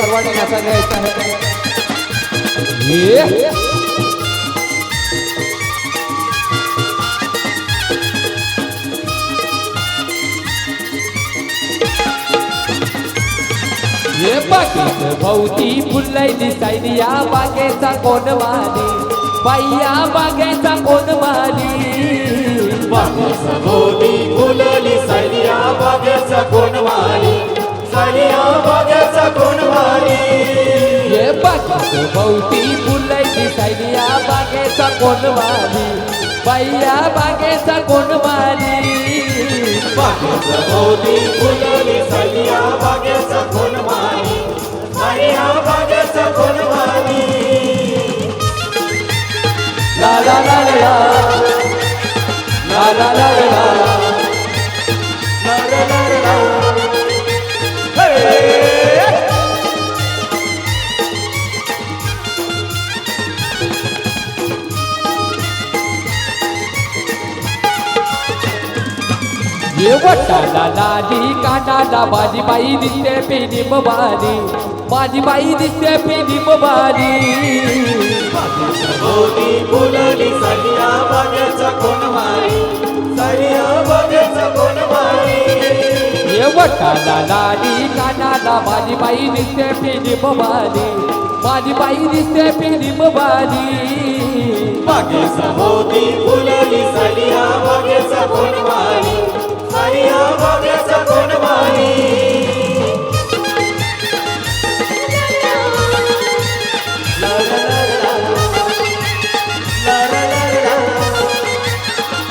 सर्वांनी नाचायला यायचं आहे. ये ये बागेत भोवती फुलय दिसायली या बागेचा कोण माली बाईया बागेचा कोण माली बागेचा भोवती फुलली सायलिया बागेचा कोण माली सायलिया बागेचा कोण माली ये बागेत भोवती फुलय दिसायली या बागेचा कोण माली बाईया बागेचा कोण माली बागेचा भोवती फुलली सायलिया बागेचा कोण माली सायलिया बागेचा कोण माली ला ला ला ला ला ला ला ला ये वटाला लाली कानाला माझी बाई दिसते पेनीम बारी माझी बाई दिसते पेनीम बारी बागेचा भोवती फुलली सायलिया बागेचा कोण माली सायलिया बागेचा कोण माली ये वटाला लाली कानाला माझी बाई दिसते पेनीम बारी माझी बाई दिसते पेनीम बारी बागेचा भोवती फुलली सायलिया बागेचा कोण माली सायलिया बागेचा कोण माली ला ला ला ला ला ला ला ला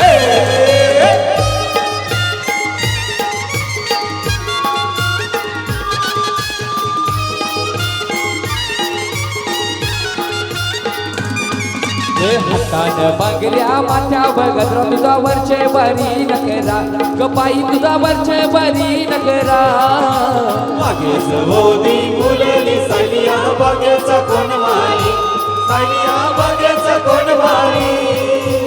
हे हे हातान बांगड्या माथ्यावर गजरा तुझा वरचे बरी नकरा गपाई तुझा वरचे बरी नकरा बागेचा भोवती फुलली सायलिया बागेचा कोण माली सायलिया बागेचा कोण माली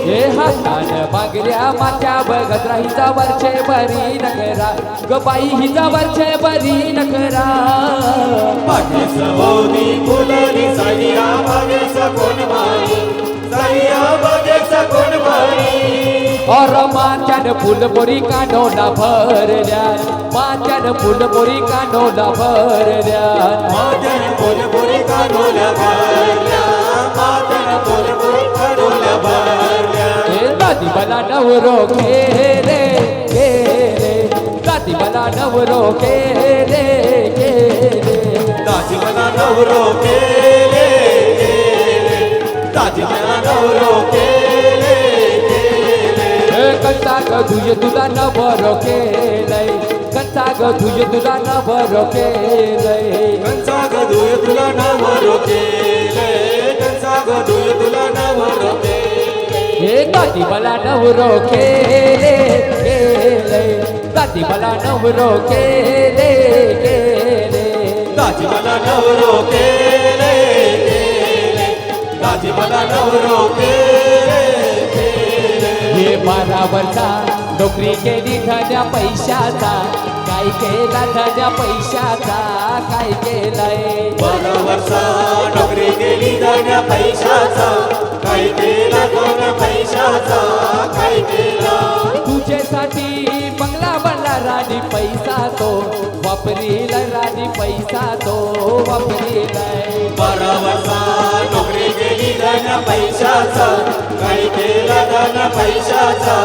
हे हातान बांगड्या माथ्यावर गजरा हिचा वरचे बरी नकरा गपाई हिचा वरचे बरी नकरा बागेचा भोवती फुलली सायलिया बागेचा कोण माली सायलिया बागेचा कोण माली और माथ्यान फुलपोरी कानोला भरल्या माथ्यान फुलपोरी कानोला भरल्या माथ्याने फुलपुरी काढोल्या भरल्या माथ्याने फुलपुरी काढोल्या भरल्या हे दादी मला नवरो रे दादी मला नवरो रे दाजी मला नवरो केले दाजी मला नवरो केले कंचा ग तुझे तुला नवरो केलंय कंचा ग तुझे तुला नवरो केलंय कंचा गदुय तुला नवरो केले कंचा गदुय तुला नवरो केले हे दादी मला नवरो केलंय दादी मला नवरो केले दाजी मला नवरो केले दाजी मला नवरो केले हे 12 वर्षा नोकरी केली धन्या पैशाचा काय केला धन्या पैशाचा काय केलंय 12 वर्षा नोकरी केली धन्या पैशाचा काय केला धन्या पैशाचा काय केला तुझ्यासाठी बंगला बनला राणी पैसा तो वापरीला राणी पैसा तो वापरीलाय 12 वर्षा नोकरी केली धन्या पैशाचा काय केला धन्या पैशाचा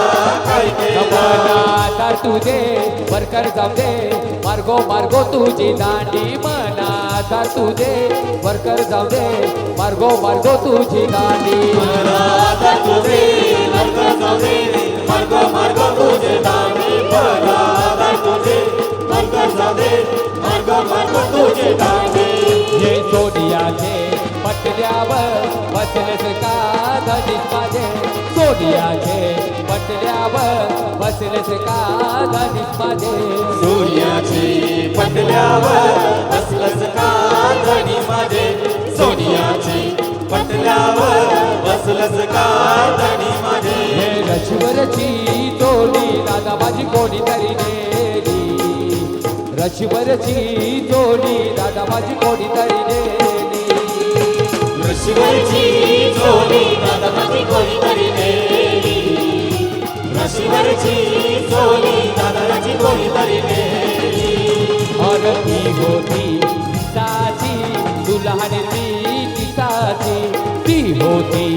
काय केला मनात तुझे वरकर जाऊ दे मार्गो मार्गो तुझी दांडी मनात तुझे वरकर जाऊ दे मार्गो मार्गो तुझी दांडी मनात तुझे वरकर जाऊ दे मार्गो मार्गो तुझे दांडी मनात तुझे वरकर जाऊ दे मार्गो मार्गो तुझे दांडी हे सोनियाचे पटल्यावर बसलेस का धनीस माझे सोनियाचे पटल्यावर बसलेस का धनीस माझे सूर्याची पटल्यावर बसलस का धनी माझे सोनियाची पटल्यावर बसलस का धनी माझे हे लक्ष्मणची टोली दादा माझी कोणी तरी नेली रशीवरची जोडी दादा माझी कोणीतरी नेली रशीवरची जोडी दादा माझी कोणीतरी नेली रशीवरची जोडी दादा माझी कोणीतरी नेली अरे ती होती पिसाची दुल्हन मी तिसाची ती होती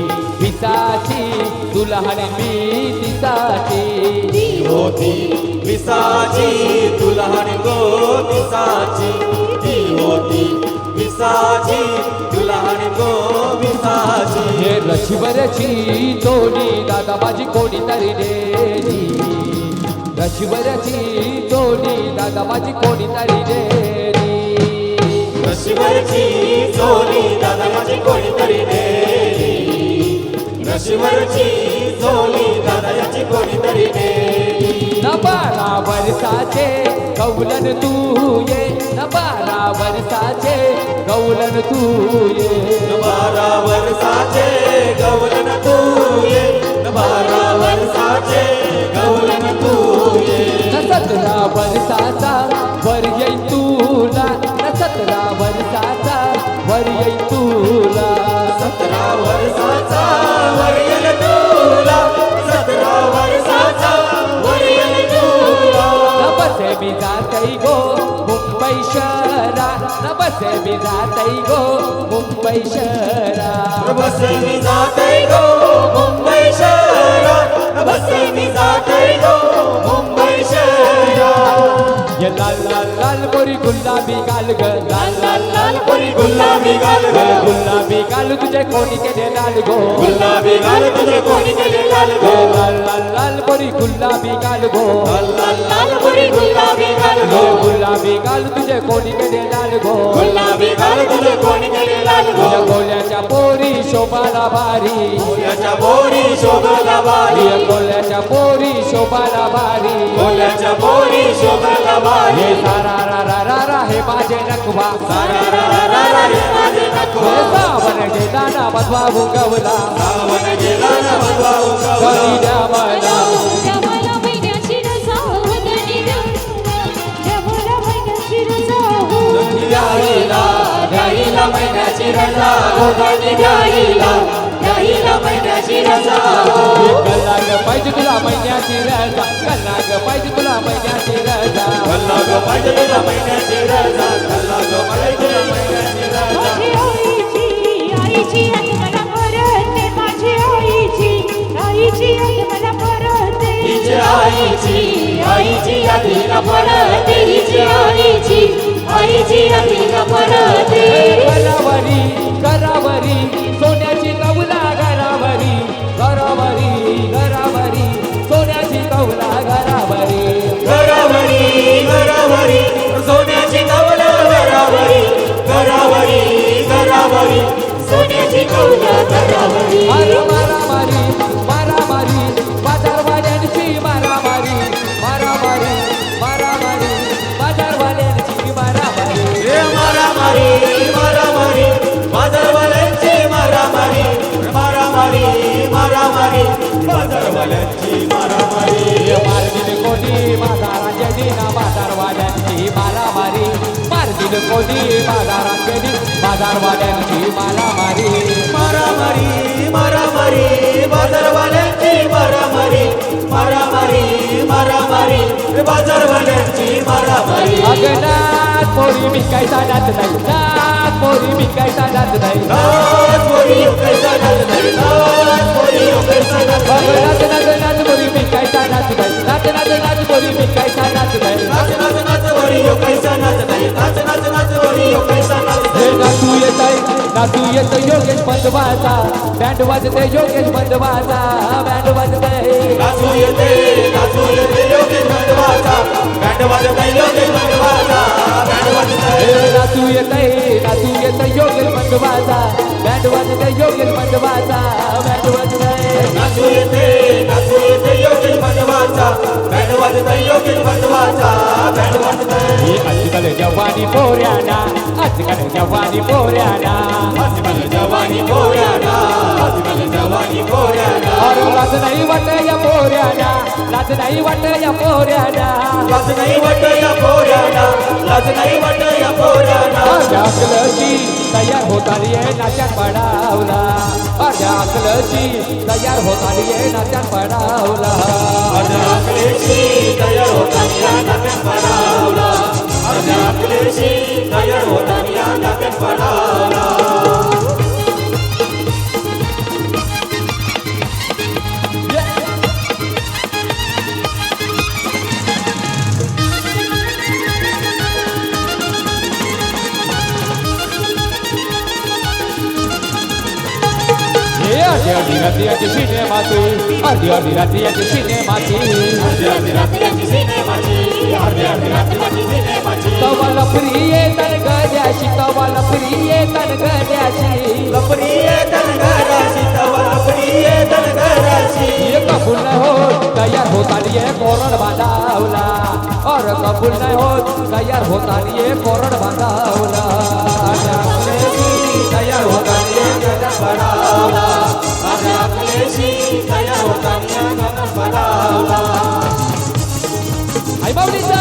पिसाची दुल्हन मी तिसाची ती होती विसाची दुल्हन गो विसाची ती होती विसाची दुल्हन गो विसाची हे रशीवरची जोडी दादा माझी कोणीतरी नेली रशीवरची जोडी दादा माझी कोणीतरी नेली रशीवरची जोडी दादा माझी कोणीतरी नेली रशीवरची जोडी दादा याची कोणीतरी नेली न 12 वर्षाचे गवलन तू ये न 12 वर्षाचे गवलन तू ये 12 वर्षाचे गवलन तू ये 12 वर्षाचे गवलन तू ये न 17 वर्षाचा वर येईन तुला न 17 वर्षाचा वर येईन तुला 17 वर्षाचा वरील तुला 17 वर्षाचा वरील तुला न बसे मी जातई गो मुंबई शहरा न बसे मी जातई गो मुंबई शहरा बसे मी जाते गो मुंबई शहरात बसे मी जाते गो मुंबई शहरात ये लाल लाल लाल गोरी गुलाबी गाल ग लाल लाल लाल कोणी गुलाबी गाल ग गुलाबी गाल तुझे कोणी केले लाल गो गुलाबी गाल तुझे कोणी केले लाल गो लाल लाल लाल गोरी गुलाबी गाल गो लाल लाल लाल कोणी गुलाबी गाल गो गुलाबी गाल तुझे कोणी केले लाल गो गुलाबी गाल तुझे कोणी केले लाल गो तुझ्या गोल्याच्या पोरी शोभाला भारी गोल्याच्या बोरी शोभला बारी गोल्याच्या पोरी शोभाला भारी गोल्याच्या बोरी शोभला हे बारी सारा रा रा रा रा हे माझे नखवा सारा रा रा रा रा रे माझे हे नखवा सावन गेला ना बसवा भुंगवला सावन गेला ना बदवा उगवला कधी द्या मला जमाला महिन्याची रजा वदनी जमाला महिन्याची रजा द्यायला द्यायला महिन्याची रजा गोदानी द्यायला महिन्याची रजा कल्लाग पाहिजे तुला महिन्याची रजा कल्लाग पाहिजे तुला महिन्याची रजा कल्ला ग पाहिजे तुला महिन्याची रजा कल्ला ग पाहिजे तुला महिन्याची रजा माझी आईची आई मला परत माझी आईची आई मला परत हिची आईची आधीला पडते हिची आईची आधीला पडते घरावरी घरावरी सोन्याची कौला घरावरी घरावरी घरावरी सोन्याची कौला घरावरी घरावरी घरावरी सोन्याची कवला घरावरी घरावरी घरावरी सोन्याची कवला घरावरी मारामारी मारामारी बाजारवाल्यांची मारामारी मारामारी मारामारी बाजारवाल्यांची मारामारी हे मारामारी मारामारी बाजारवाल्यांची मारामारी मारामारी मारामारी बाजारवाल्यांची मारामारी मारदिल कोणी बाजारात ना बाजारवाल्यांची मारामारी मारदिल कोणी बाजारात बाजारवाल्यांची मारामारी मारामारी मारामारी बाजारवाल्यांची मारामारी मारामारी मारामारी बाजारवाल्यांची मारामारी अगनात पोरी मी काय सांगत नाही नात पोरी मी काय सांगत नाही नाच पोरी कैसा नाच नाही नाच पोरी कैसा नाच नाही नाच नाच नाच पोरी मी काय सांगत नाही नाच नाच नाच पोरी मी काय सांगत नाही नाच नाच नाच पोरी कैसा नाच नाही नाच नाच नाच पोरी कैसा नाच हे नाही नाचू येत योगेश बंधवाचा बँड वाजते योगेश बंधवाचा बँड वाजते नाचू येते योगेश बंधवाचा बँड वाजत योगेश बंधवाचा बँड वाजत नाचू येत योगेश बंधवाचा बँड वाजते योगेश बंधवाचा बँड वाजते नाचू येते योगेश बंधवाचा बँड वाजत योगेश बंधवाचा बँड वाजत आजकाल जवानी पोऱ्याना आजकाल जवानी पोऱ्याला आजकाल जवानी पोऱ्याला आजकाल जवानी पोऱ्याला अरे लाज नाही वाट या पोऱ्याला लाज नाही वाट या पोऱ्याला लाज नाही वाट या पोऱ्याला लाज नाही वाट या पोऱ्याला माझ्या अकलशी तयार होताली नात्यात पडावला माझ्या अकलशी तयार होताली नात्यात पडावला माझ्या अकलेशी तयार होताना या नात्यात पडावला माझ्या अकलेशी तयार होताना या नात्यात पडावला अर्धी अर्धी रात्रीची सिनेमाची अर्धी अर्धी रात्रीची सिनेमाची अर्धी रात्रीची सिनेमाची अर्धी रात्रीची सिनेमाची तवाला प्रिये तनगड्याशी तवाला प्रिये तनगड्याशी लपरीये तनगराशी तवा लपरीये तनगराशी ये कबूल नाही होत तयार होताली कोरड बांधावला और कबूल नाही होत तयार होताली कोरड बांधावला तयार होताना नात्यात पडावला माझ्या अकलेशी तयार होताना नात्यात पडावला आई बावलीचा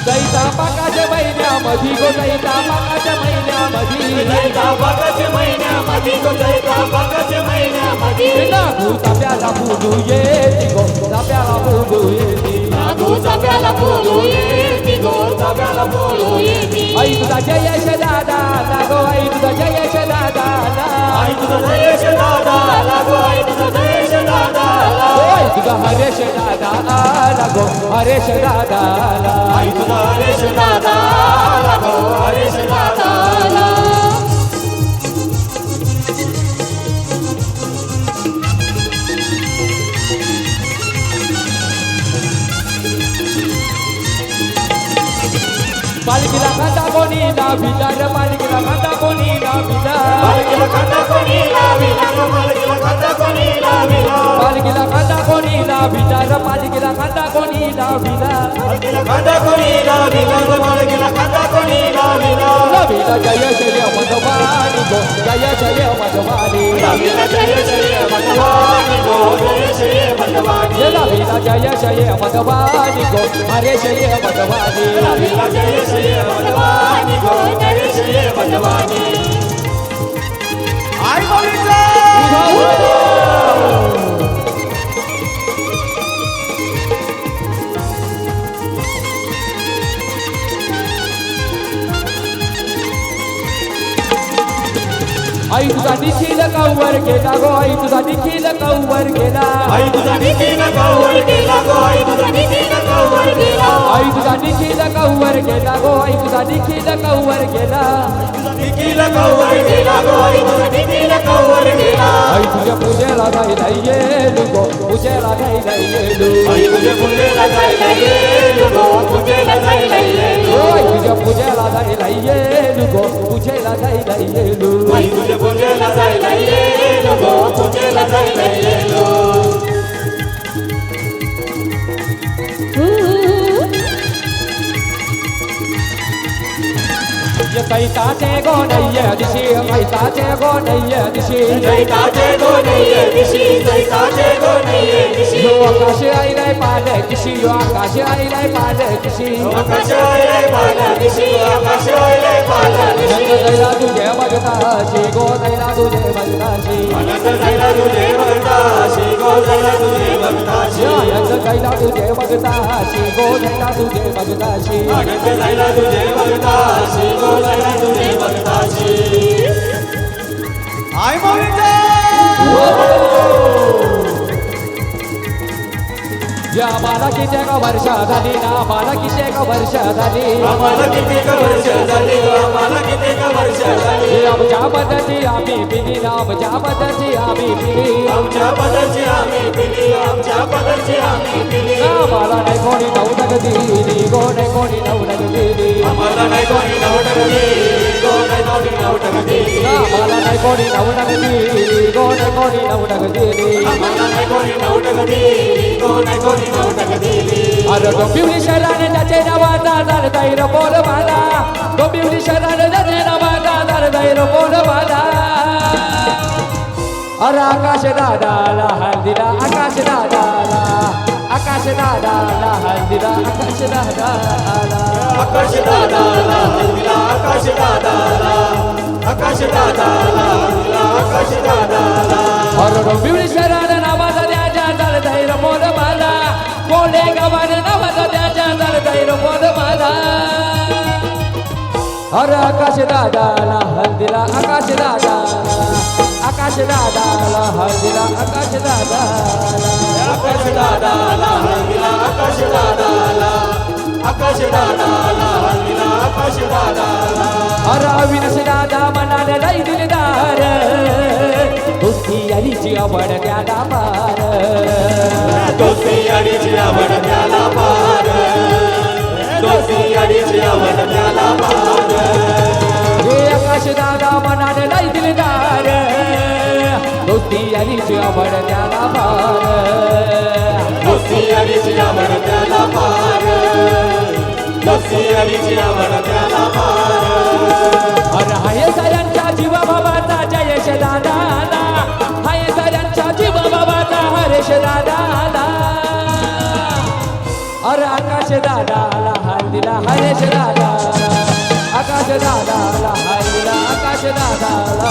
दैता पाकाच्या महिन्यामध्ये गो दैता पाकाच्या महिन्यामध्ये दैता बागाच्या महिन्यामध्ये गो दैता बागाच्या महिन्यामध्ये नागू चाप्याला फुलू येती गो चाप्याला फुलू येती नागू चाप्याला बोलू येती गो चाप्याला बोलू येती आई तुझा जयश दादा लागो आई तुझा जयश दादा आई तुझा जयेश दादा लागो आई तुझा जयेश दादा आई तुझा हरेश दादा लागो हरेश दादा आई तुझा हरेश दादा लागो हरेश दादा पालखीला खांदा कोणी लाभिला रे पालखीला खांदा कोणी लाभिला मालकीला खाता कोणी लाविला ग मालकीला खाता कोणी लाविला पालखीला खांदा कोणी लाभिला रे पालखीला खांदा कोणी लाभिला मालकीला खाता कोणी लाविला ग मालकीला खाता कोणी लाविला लाभिला जय श्री मधवानी गो जय श्री मधवानी लाविला जय श्री भगवानी गो जय श्री भगवानी लाभिला जय श्री मधवानी गो हरे श्री मधवानी लाविला जय श्री भगवानी गो जय श्री भगवानी आई बोलिला आई तुझा निखिल कौवर गेला गो आई तुझा निखिल कौवर गेला आई तुझा निखिल कौवर गेला गो आई तुझा निखिल कौवर गेला आई तुझा निखिल कौवर गेला गो आई तुझा निखिल कौवर गेला निखिल कौवर गेला गो आई तुझा निखिल कौवर गेला आई तुझ्या पूजेला जायला येलू गो पूजेला जायला येलू आई तुझे पूजेला जायला येलो गो पूजेला जायला येलो आई तुझ्या पूजेला जायला येलू गो पूजेला जायला येलू आई तुझे पूजेला जायला येलो गो पूजेला जायला येलो ये कैताचे गो नैये दिशी कैताचे गो नैये दिशी जैताचे गो नैये दिशी जैताचे गो नैये दिशी यो आकाश आईलाय पाले दिशी यो आकाश आईलाय पाले दिशी आकाश आले पाला दिशी आकाश आले पाला दिशी नंद दैला तुझे मगताशी गो दैला तुझे मगताशी अनंत जायला तुझे भक्ताशी गो जायला तुझे भक्ताशी आनंद दैला तुझे मगताशी गो दैला तुझे मगताशी अनंत जायला तुझे भक्ताशी गो जायला तुझे भक्ताशी आई बोलिला या आम्हाला कित्येक वर्ष झाली ना आम्हाला कित्येक वर्ष झाली आम्हाला कित्येक वर्ष झाली आम्हाला कित्येक वर्ष झाली हे आमच्या पद्धती आम्ही पिली ना आमच्या पद्धती आम्ही पिली आमच्या पदाची आम्ही पिली आमच्या पदाची आम्ही पिली आम्हाला नाही कोणी नवनक दिली गो नाही कोणी नवनक दिली आम्हाला नाही कोणी नवटक दिली गो नाही कोणी नवटक दिली आम्हाला नाही कोणी नवटक दिली गो नाही कोणी नवटक दिली आम्हाला नाही कोणी नवटक दिली गो नाही कोणी नवटक दिली अरे डोंबिवली शहराने त्याचे नावाचा झालं दैर बोल मला डोंबिवली शहराने त्याचे नावाचा झालं दैर बोल मला अरे आकाश दादाला हल्दीला आकाश दादाला आकाश दादाला हल्दीला आकाश दादाला आकाश दादाला हल्दीला आकाश दादाला आकाश दादाला हल्दीला आकाश दादाला अरे डोंबिवली शहराने नावाचा त्याच्या झालं दैर बोल मला कोले गावाने नावाचा त्याच्या झालं दैर बोल मला अरे आकाश दादाला हल्दीला आकाश दादाला आकाश दादाला हल्दीला आकाश दादाला आकाश दादाला हल्दीला आकाश दादाला आकाश दादाला हल्दीला आकाश दादाला अरे अविनाश दादा मनाने नाही दिलदार दोस्ती यारीची आवड त्याला पार दोस्ती अडीची आवड त्याला पार दोस्ती अडीची आवड त्याला पार हे आकाश दादा मनाने नाही दिलदार दोस्ती यारीची आवड त्याला पार दोस्ती अडीची आवड त्याला पार दोस्ती अडीची आवड त्याला पार अरे हाय साऱ्यांच्या जीवा बाबाचा जयेश दादाला हाय साऱ्यांच्या जीवा बाबाचा हरेश दादाला अरे आकाश दादाला हल्दीला हरेश दादाला आकाश दादाला हल्दीला आकाश दादाला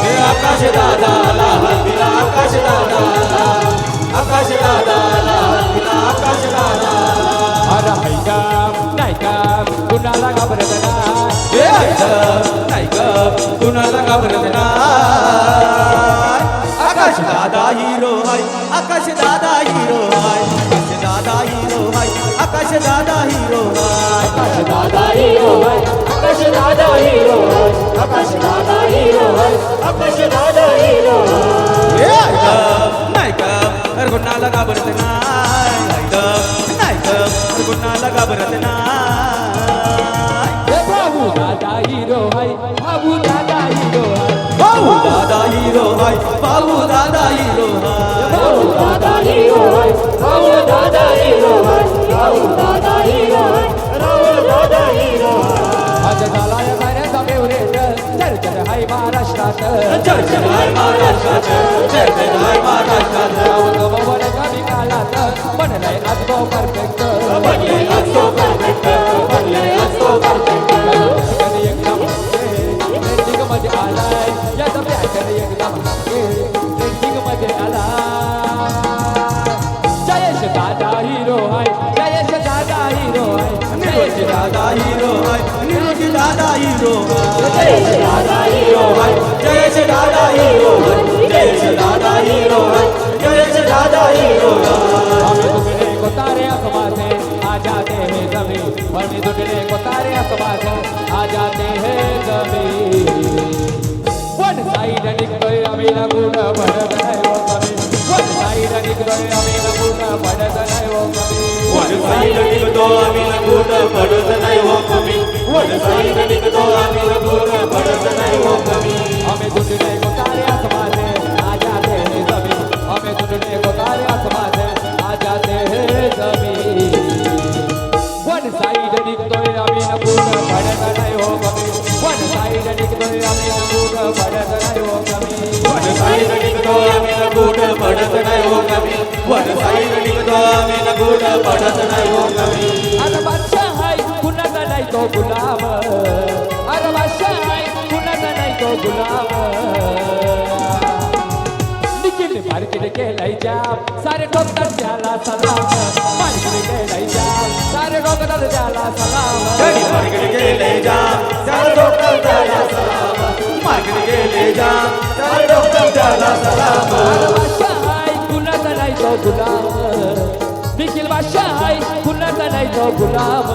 हे आकाश दादाला हल्दीला आकाश दादाला आकाश दादाला हल्दीला आकाश दादाला अरे हाय नाही का कुणाला घाबरत नाही हे नाही ग कुणाला घाबरत नाही आकाश दादा हिरो हाय आकाश दादा हिरो हाय आकाश दादा हिरो हाय आकाश दादा हिरो हाय आकाश दादा हिरो है आकाश दादा हिरो है आकाश दादा हिरो है आकाश दादा हिरो है हे नाही ग अरे कुणाला घाबरत नाही ग कुणाला घाबरत नाही हे बाबू दादा हिरो हाय बाबू दादा हिरो हाय बाबू दादा हिरो हाय बाबू दादा हिरो हाय बाबू दादा हिरो है बाबू दादा हिरो है बाबू दादा हिरो है बाबू दादा हिरो है आज झाला या गाण्याचा फेवरेट चर्चेत हाय महाराष्ट्रात चर्चेत हाय महाराष्ट्रात चर्चेत हाय महाराष्ट्रात गवळ कमी काळात बनलाय आज तो परफेक्ट बनले आज तो परफेक्ट बनले आज तो परफेक्ट कधी एकदम ट्रेंडिंग मध्ये आलाय याचा पॅटर्न एकदम ट्रेंडिंग मध्ये आलाय जयेश दादा हिरो हाय जयेश दादा हिरो हाय निरोगी दादा हिरो हाय निरोगी दादा हिरो हाय जय दादा हिरो हाय जयेश दादा हिरो हाय जयेश दादा हिरो हाय जयेश दादा हिरो हाय हम दुगने को तारे आसमां से आ जाते हैं जमीन हम दुगने को तारे आसमां से आ जाते हैं जमीन वन साइड निकलोय आम्ही लागून पडत नाही हो कमी वन साइड निकलोय आम्ही लागून पडत नाही हो कमी वन साईड निघतो आम्ही लगून पडत नाही हो कमी वन साईड निघतो आम्ही लगून पडत नाही हो कमी हमें दुगने को तारे आसमां से आ जाते हैं जमीन हमें दुगने को तारे आसमां से आ जाते हैं जमीन वन साइड निकलोय आम्ही लागून पडत नाही हो कमी वन साइड निकलोय आम्ही लागून पडत नाही हो कमी वन साईड निघतो आम्ही लगून पडत नाही हो कमी वन साईड निघतो आम्ही लगून पडत नाही हो कमी अरे बादशाह हाय कुणाचा नाही तो गुलाम अरे बादशाह हाय कुणाचा नाही तो गुलाम निखिल मार्केट केलाय जाम सारे ठोकतात त्याला सलाम मार्केट केलाय जाम सारे ठोकतात त्याला सलाम गडी मार्केट गेले जाम चाल डॉक्टर त्याला सलाम मार्केट गेले जाम चाल डॉक्टर त्याला सलाम अरे बादशाह हाय कुणाचा नाही तो गुलाम निखिल बादशाह हाय कुणाचा नाही तो गुलाम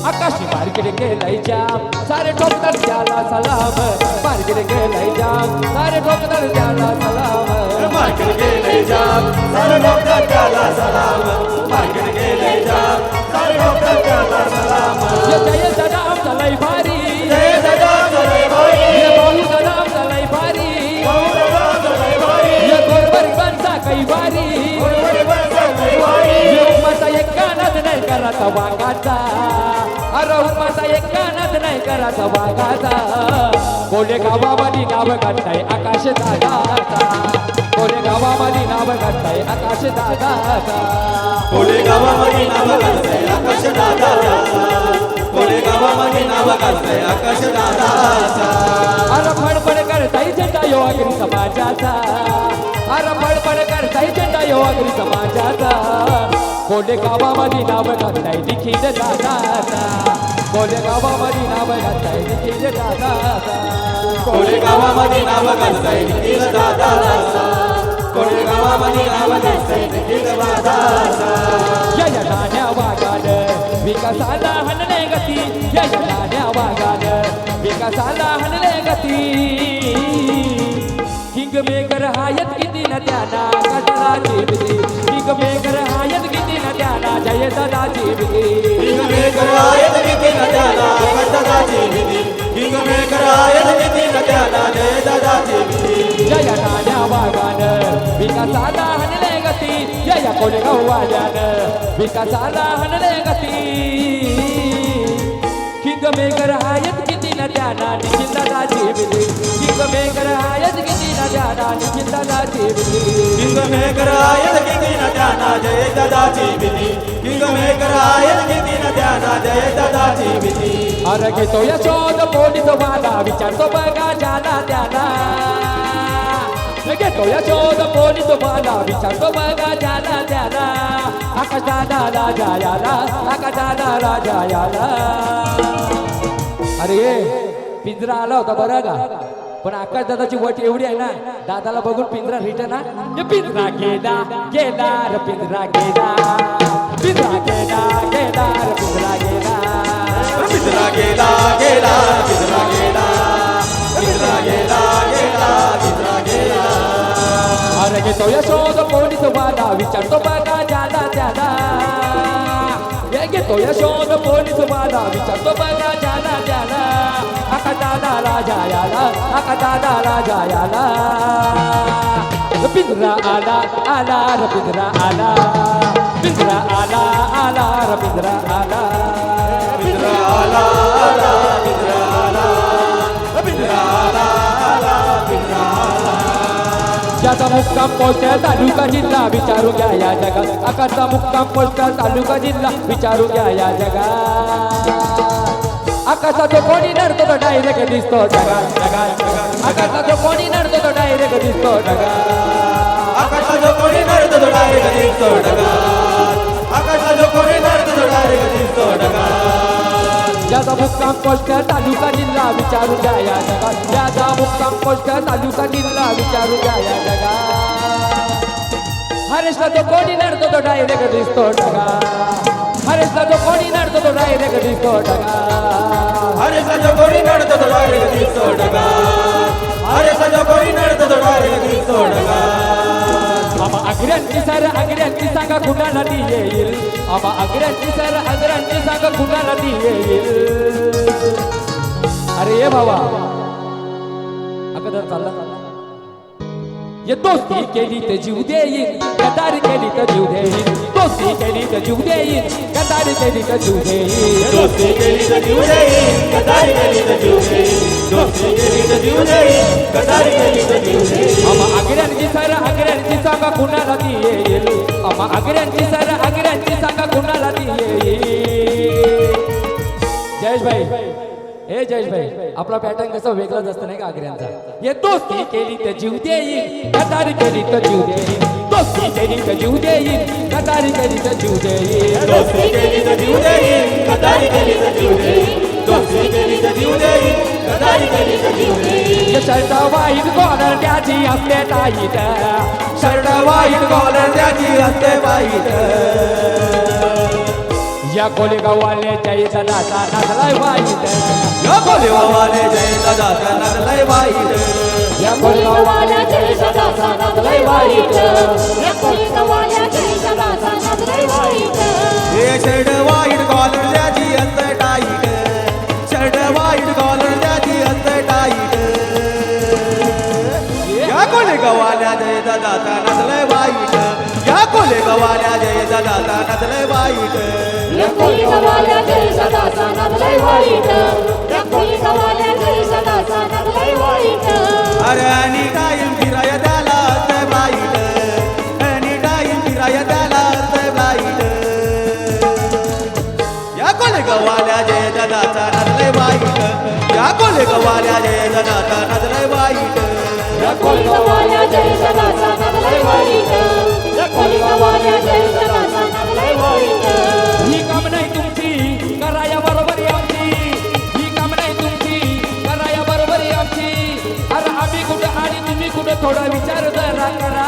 आकाशी मार्केट केलाय जाम सारे ठोकतात त्याला सलाम मार्केट केलाय जाम सारे ठोकतात त्याला सलाम मार्केट गेले जाम चाल डॉक्टर त्याला सलाम मार्केट गेले जाम चाल डॉक्टर त्याला सलाम जय जय सलाम चलाई भारी करायचा वागाचा अरे उपासा एक कानात नाही करायचा वागाचा कोले गावामध्ये नाव काढताय आकाश दादाचा कोले गावामध्ये नाव काढताय आकाश दादाचा कोले गावामध्ये नाव काढताय आकाश दादाचा कोले गावामध्ये नाव काढताय आकाश दादाचा अरे फडफड करताय झेंडा यो अग्री समाजाचा अरे फडफड करताय झेंडा यो अग्री समाजाचा कोले गावामध्ये नाव काढताय निखिल दादाचा कोले गावामध्ये नाव काढताय निखिल दादाचा कोले गावामध्ये नाव काढताय निखिल दादाचा कोले गावामध्ये नाव काढताय निखिल दादाचा जय नाण्या वागान विकासाला हनले गती जय नाण्या वागान विकासाला हनले गती किंग मेकर हायत किती न त्याना कटराची भीती किंग मेकर हायत किती न त्याना जय दादाची भीती किंग मेकर हायत किती न त्याना कटराची भीती किंग मेकर हायत किती न त्याना जय दादाची भीती जय नाण्या वागान विकासाला हनले गती जय कोलेगाववाल्यान विकासाला हनले गती किंग मेकर हायत किती न त्याना निखिल दादाची भीती किंग मेकर हायत किती न त्याना निखिल दादाची भीती किंग मेकर हायत किती न त्याना जय दादाची भीती किंग मेकर हायत किती न त्याना जय दादाची भीती अरे घेतो या शोध पोलीस वाला विचारतो बघा ज्याला त्याला घेतो या शोध पोलीस वाला विचारतो बघा ज्याला त्याला आकाश दादा राजा याला आकाश दादा राजा याला अरे पिंजरा आला होता बरं का पण आकाश दादाची वट एवढी आहे ना दादाला बघून पिंजरा रिटर्न ना पिंजरा गेला गेला रे पिंजरा गेला पिंजरा गेला गेला रे पिंजरा गेला पिंजरा गेला गेला पिंजरा गेला पिंजरा गेला गेला पिंजरा गेला अरे घेतो या शोध पोलीस वाला विचारतो बघा ज्याला त्याला घेतो या शोध पोलीस वाला विचारतो बघा ज्याला त्याला आका दादा राजा याला आका दादा राजा याला पिंजरा आला आला रे पिंजरा आला पिंजरा आला आला रे पिंजरा आला पिंजरा आला आला पिंजरा आला पिंजरा आला आला पिंजरा आला ज्याचा मुक्काम पोस्ट तालुका जिल्हा विचारू घ्या या जगात आकाशचा मुक्काम पोस्ट तालुका जिल्हा विचारू घ्या या जगात आकाशाचा कोणी नडतो तो डायरेक्ट दिसतो जगात जगात आकाशाचा कोणी नडतो तो डायरेक्ट दिसतो जगात आकाशाचा कोणी नडतो तो डायरेक्ट दिसतो ढगात आकाशाचा कोणी नडतो तो डायरेक्ट दिसतो ढगात ज्याचा मुक्काम पोस्ट तालुका जिल्हा विचारू घ्या या जगात ज्याचा मुक्काम पोस्ट तालुका जिल्हा विचारू घ्या या जगात हरेशला तो कोणी नडतो तो डायरेक्ट दिसतो जगात हरेशला तो कोणी नडतो तो डायरेक्ट दिसतो जगात हरेशाचा कोणी नडतो तो डायरेक्ट दिसतो ढगात हरेशाचा कोणी नडतो तो डायरेक्ट दिसतो ढगात आम्हा अग्र्यांची सर अग्र्यांची सांगा कुणाला ती येईल आम्हा अग्र्यांची सर अग्र्यांची सांगा कुणाला ती येईल अरे ये बाबा अगोदर चालला ये दोस्ती केली तर जीव देईल गदारी केली तर जीव देईल दोस्ती केली तर जीव देईल गदारी केली तर जीव देईल दोस्ती केली तर जीव देईल गदारी केली तर जीव देईल दोस्ती केली तर जीव देईल गदारी केली तर जीव देईल आम्हा अग्र्यांची सर अग्र्यांची सांगा कुणाला ती येईल आम्हा अग्र्यांची सर अग्र्यांची सांगा कुणाला ती येईल जयेश भाई हे जयेश भाई आपला पॅटर्न कसं वेगळाच असतं नाही का आग्र्यांचा ये दोस्ती केली तर जीव देईल गदारी केली तर जीव देईल दोस्ती केली तर जीव देईल गदारी केली तर जीव देईल दोस्ती केली तर जीव देईल गदारी केली तर जीव देईल दोस्ती केली तर जीव देईल गदारी केली तर जीव देईल शर्ट वाईट कॉलर त्याची असते टाईट शर्ट वाईट कॉलर त्याची असते वाईट या कोलेगाववाले जय दादाचा नाचलाय वाईट या कोलेगाववाले जय दादाचा नाचलाय वाईट या कोलेगाववाले जय सदाचा नाचलाय वाईट या कोलेगाववाल्या जय सदाचा नाचलाय वाईट हे शर्ट वाईट कॉलर त्याची असते टाईट शर्ट वाईट कॉलर त्याची असते टाईट या कोलेगाववाल्या जय दादाचा नाचलाय वाईट या कोलेगावाल्या जय दादा नाचलंय वाईट रंगोली गवाल्या जय सदाचा नादलय वाईट रंगोली गवाल्या जय सदाचा नादलय वाईट अरे आणि टाईम फिराय त्याला ते वाईट आणि टाईम फिराय त्याला ते वाईट या कोलेगावाल्या जय दादाचा नाचलंय वाईट या कोलेगावाल्या जय दादाचा नाचलंय वाईट रंगोली गवाल्या जय सदाचा नादलय वाईट रंगोली गवाल्या जय सदाचा नादलय वाईट ही काम नाही तुमची कराया बरोबरी आमची ही काम नाही तुमची कराया बरोबरी आमची अरे आम्ही कुठं आणि तुम्ही कुठं थोडा विचार जरा करा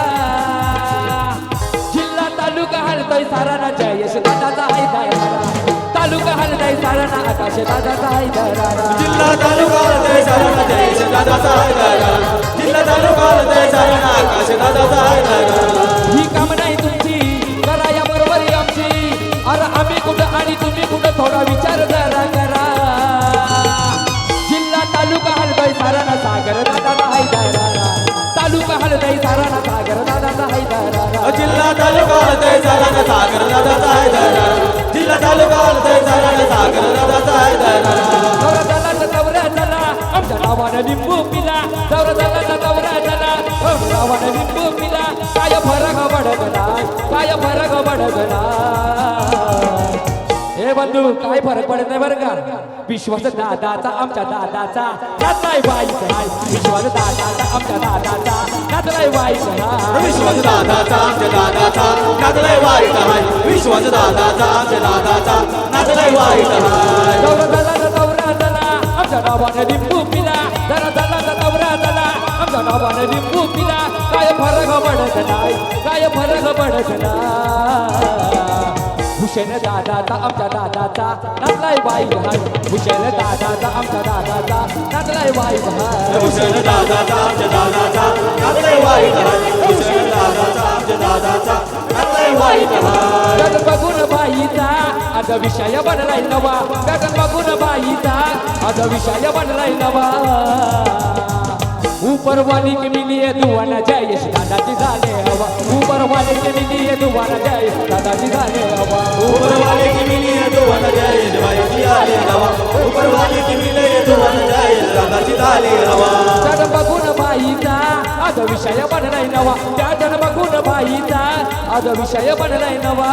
जिल्हा तालुका हलतोय साराना जयेश दादाचा हाय दरारा तालुका हलतोय साराना आकाश दादाचा हाय दरारा जिल्हा तालुका जय सारणा जय दादाचा हाय दारा जिल्हा तालुका जय सारणा आकाश दादाचा हाय दारा ही काम नाही तुमची कराया बरोबरी आमची अरे आम्ही कुठं आणि तुम्ही कुठं थोडा विचार जरा करा जिल्हा तालुका हलतोय साराना सागर दादाचा हाय दरारा तालुका हलतोय साराना सागर दादाचा हाय दरारा जिल्हा तालुका जय सारणा सागर दादाचा हाय दारा जिल्हा तालुका जय सारणा सागर दादाचा हाय दारा दौरा झाला आमच्या नावानं लिंबू पिला दौरा झाला आमच्या नावानं लिंबू पिला काय फरक बडगला काय फरक बडगला हे बंधू काय फरक पडत नाही बरं का विश्वास दादाचा आमच्या दादाचा नातलाय वाईट हाय विश्वास दादाचा आमच्या दादाचा नातलाय वाईट हाय विश्वास दादाचा आमच्या दादाचा नाचलंय वाईट हाय विश्वास दादाचा आमच्या दादाचा नाचलंय वाईट हाय दौरा झाला आमच्या नावानं लिंबू पिला दौरा झाला आमच्या नावानं लिंबू पिला काय फरक पडत नाही काय फरक पडत नाही हुसेन दादाचा आमच्या दादाचा नाचलाय वाईट हाय हुसेन दादाचा आमच्या दादाचा नाचलाय वाईट हाय भूषण दादाचा आमच्या दादाचा नाचलंय वाईट हाय भूषण दादाचा आमच्या दादाचा नाचलंय वाईट हाय गगन बघून बाईचा आज विषय बनलाय नवा गगन बघून बाईचा आज विषय बनलाय नवा ऊपर वाली के मिलिए दुआना जय दादाजी झाले हवा ऊपर वाली के मिलिए दुआना जय दादाजी झाले हवा ऊपर वाले की मिली है तो वन जय जवाई आले हवा ऊपर वाले की मिली है तो वन जय दादाची झाली हवा जन बघून बाईचा आज विषय बनलाय नवा त्या जन बघून बाईचा आज विषय बनलाय नवा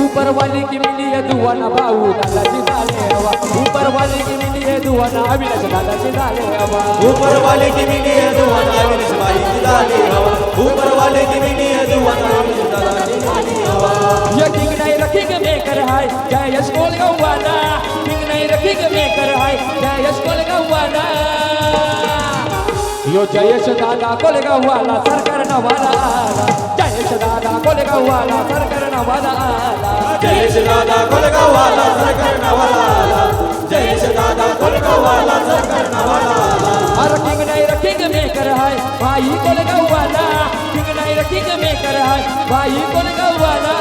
ऊपर वाली की मिलिए दुआना भाऊ दादाजी झाले हवा ऊपर वाली की मिलिए दुआना अविनाश दादाजी झाले हवा ऊपर वाले की मिली है तो वन अविनाश भाई झाली हवा ऊपर वाले की मिली है तो वन अविनाश दादाची झाली हवा ये किंग नहीं रखिंग मेकर है जय यश कोल गवाना किंग नहीं रखिंग मेकर है जय यश कोल गवाना यो जयेश दादा कोल गवाला सरकार नवाला आला जयेश दादा कोल गवाला सरकार नवाला आला जयेश दादा कोलगावाला सरकार नवाला आला जयेश दादा कोलगावाला सरकार नवाला आला अरे किंग नहीं रखिंग मेकर है भाई कोल गवाला किंग नहीं रखिंग मेकर है भाई कोल गवाला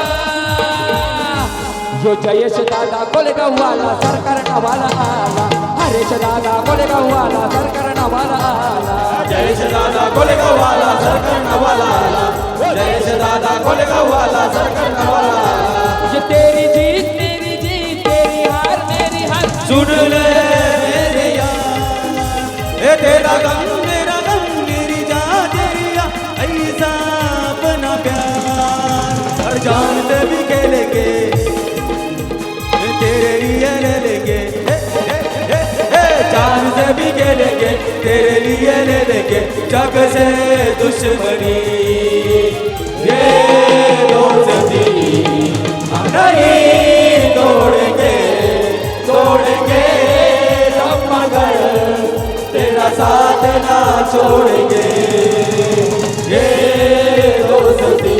यो जयेश दादा कोलगावाला सरकार नवाला आला हरेश दादा कोलगावाला सरकार नवाला आला जयेश दादा कोलगावाला सरकार नवाला आला जयेश दादा कोलगावाला सरकार नवाला आला ये तेरी जीत तेरी हार मेरी हार सुन ले मेरे यार ए तेरा गम मेरी जान तेरी यार ऐसा अपना प्यार हर जान से भी खेलेंगे तेरे लिए ले लेंगे जान से भी खेलेंगे तेरे लिए ले लेंगे जग से दुश्मनी ये दोस्ती हम नहीं तोड़ेंगे हम मगर तेरा साथ ना छोड़ेंगे ये दोस्ती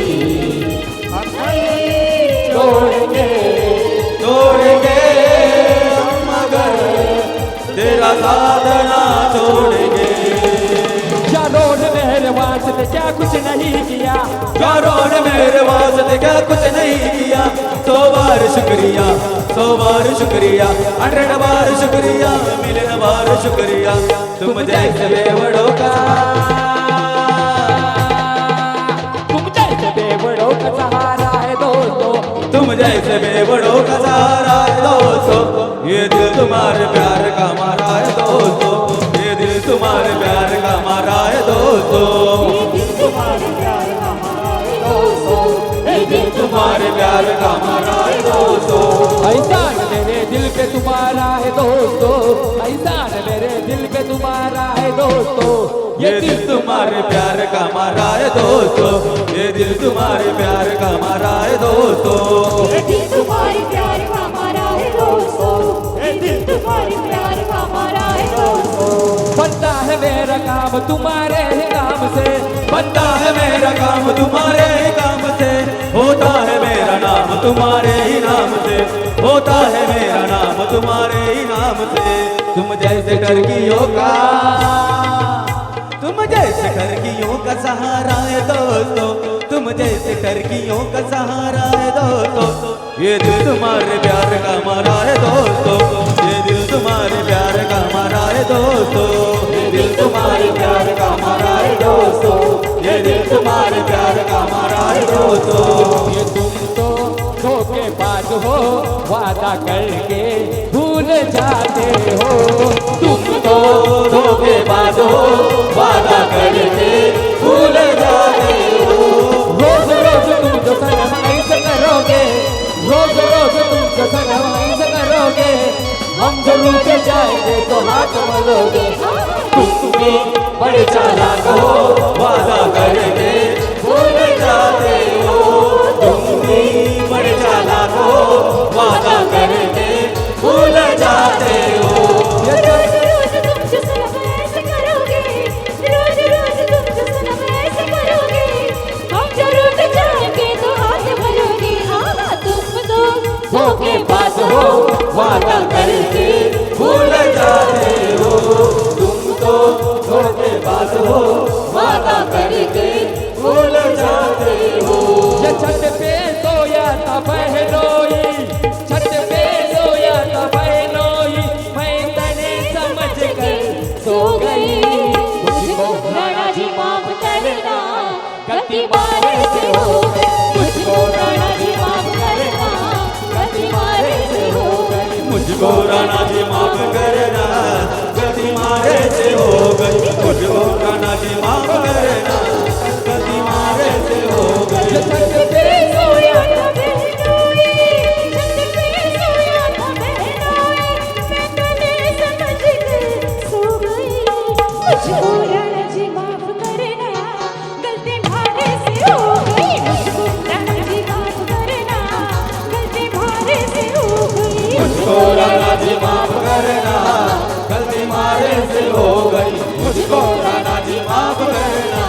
हम नहीं तोड़ेंगे हम मगर तेरा साथ ना छोड़ेंगे क्या रोड मेरे वास्ते क्या कुछ नहीं किया क्या रोड मेरे वास्ते क्या कुछ नहीं किया 100 बार शुक्रिया 100 बार शुक्रिया मिलन बार शुक्रिया तुम जैसे बेवड़ों का तुम जैसे तुम्हारे प्यार का मारा है दोस्तों, ये दिल तुम्हारे प्यार का मारा है दोस्तों, एहसान मेरे दिल पे तुम्हारा है दोस्तों, एहसान मेरे दिल पे तुम्हारा है दोस्तों, ये दिल तुम्हारे प्यार का मारा है दोस्तों, ये दिल तुम्हारे प्यार का मारा है दोस्तों, ये दिल तुम्हारे प्यार का मारा है दोस्तों, ये दिल तुम्हारे प्यार का मारा है दोस्तों। बनता है मेरा काम तुम्हारे ही नाम से, बनता है मेरा काम तुम्हारे ही काम से, होता है मेरा नाम तुम्हारे ही नाम से, होता है मेरा नाम तुम्हारे ही नाम से। तुम जैसे टर्कियों का, तुम जैसे टर्कियों का सहारा है दोस्तों, तुम जैसे टर्कियों का सहारा है दोस्तों, ये दिल तुम्हारे प्यार का मारा है दोस्तों, ये दिल तुम्हारे प्यार का मारा है दोस्तों, ये दिल तुम्हारे प्यार का मारा है दोस्तों, ये दिल तुम्हारे प्यार का मारा है दोस्तों। ये तुम तो धोखेबाज हो, वादा करके भूल जाते हो, तुम तो धोखेबाज हो, वादा करके भूल जाते हो, रोज रोज तुम जो सनम ऐसे करोगे, रोज रोज तुम जो सनम ऐसे करोगे, हम जो लूट जाएंगे तो हाथ मलोगे। तुम भी बड़े चालाक हो, वादा करके भूल जाते हो, तुम भी बड़े चालाक हो, वादा करके भूल जाते हो। रोज रोज तुम जो सनम ऐसे करोगे, रोज रोज तुम जो सनम ऐसे करोगे, हम जो रूठ जाएंगे तो हाथ भरोगे। हाँ तुम तो धोखेबाज हो, वादा करके भूल जाते हो, तुम तो धोखेबाज हो, वादा करके भूल जाते हो। ये छत पे सोया था बहनोई, छत पे सोया था बहनोई, मैं तने समझ कर सो गई। मुझको राणा जी माफ करना, गलती मारे से हो गई। मुझको राणा जी माफ करना, गलती मारे से हो गई। मुझको राणा जी माफ करना, गलती मारे से हो गई, मुझको राणा जी माफ करना, गलती मारे से हो गई। ये छत पे सोया था बहनोई, छत पे सोया था बहनोई, मैं तने समझ कर सो गई। मुझको राणा जी माफ करना, गलती मारे से हो गई। मुझको राणा जी माफ करना, गलती मारे से हो गई। मुझको राणा जी माफ करना, गलती मारे से हो गई, मुझको राणा जी माफ करना,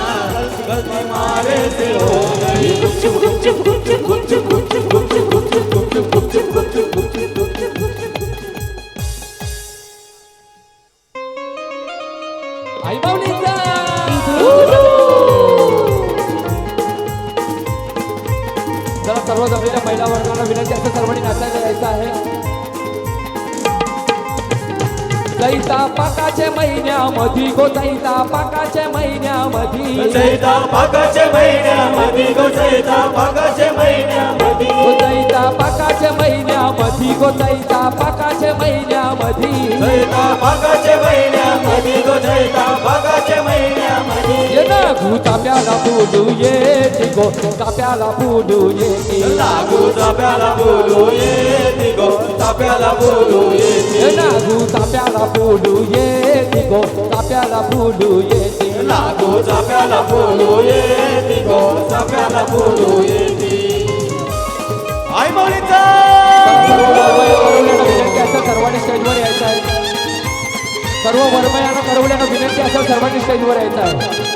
गलती मारे से हो गई। गुपचुप गुपचुप गुपचुप गुपचुप गुपचुप गुपचुप गुपचुप गुपचुप गुपचुप गुपचुप गुपचुप गुपचुप आई माऊलीचा जरा सर्व जमलेल्या महिला वर्गाला विनंती असं सर्वांनी नाचायला यायचं आहे. चैता पाकाच्या महिन्यामध्ये गो, चैता पाकाच्या महिन्यामध्ये, चैता पाकाच्या महिन्यामध्ये गो, चैता पाकाच्या महिन्यामध्ये, गो चैता पाकाच्या महिन्यामध्ये, गो चैता पाकाच्या महिन्यामध्ये, चैता पाकाच्या महिन्यामध्ये गो, चैता पाकाच्या महिन्यामध्ये, ये ना घू ताप्याला बोलू येते गो, ताप्याला बोलू येते, लागू चाप्याला बोलू येते गो, चाप्याला बोलू येते, ये ना घू ताप्याला बोलू येते गो, ताप्याला बोलू येते. लागू चाप्याला बोलू येते गो, चाप्याला बोलू येते. आई माऊलीचा सर्व वरवयांना विनंती असेल सर्वांनी स्टेजवर यायचं आहे. सर्व वरवयांना करवल्यानं विनंती असेल सर्वांनी स्टेजवर यायचं आहे.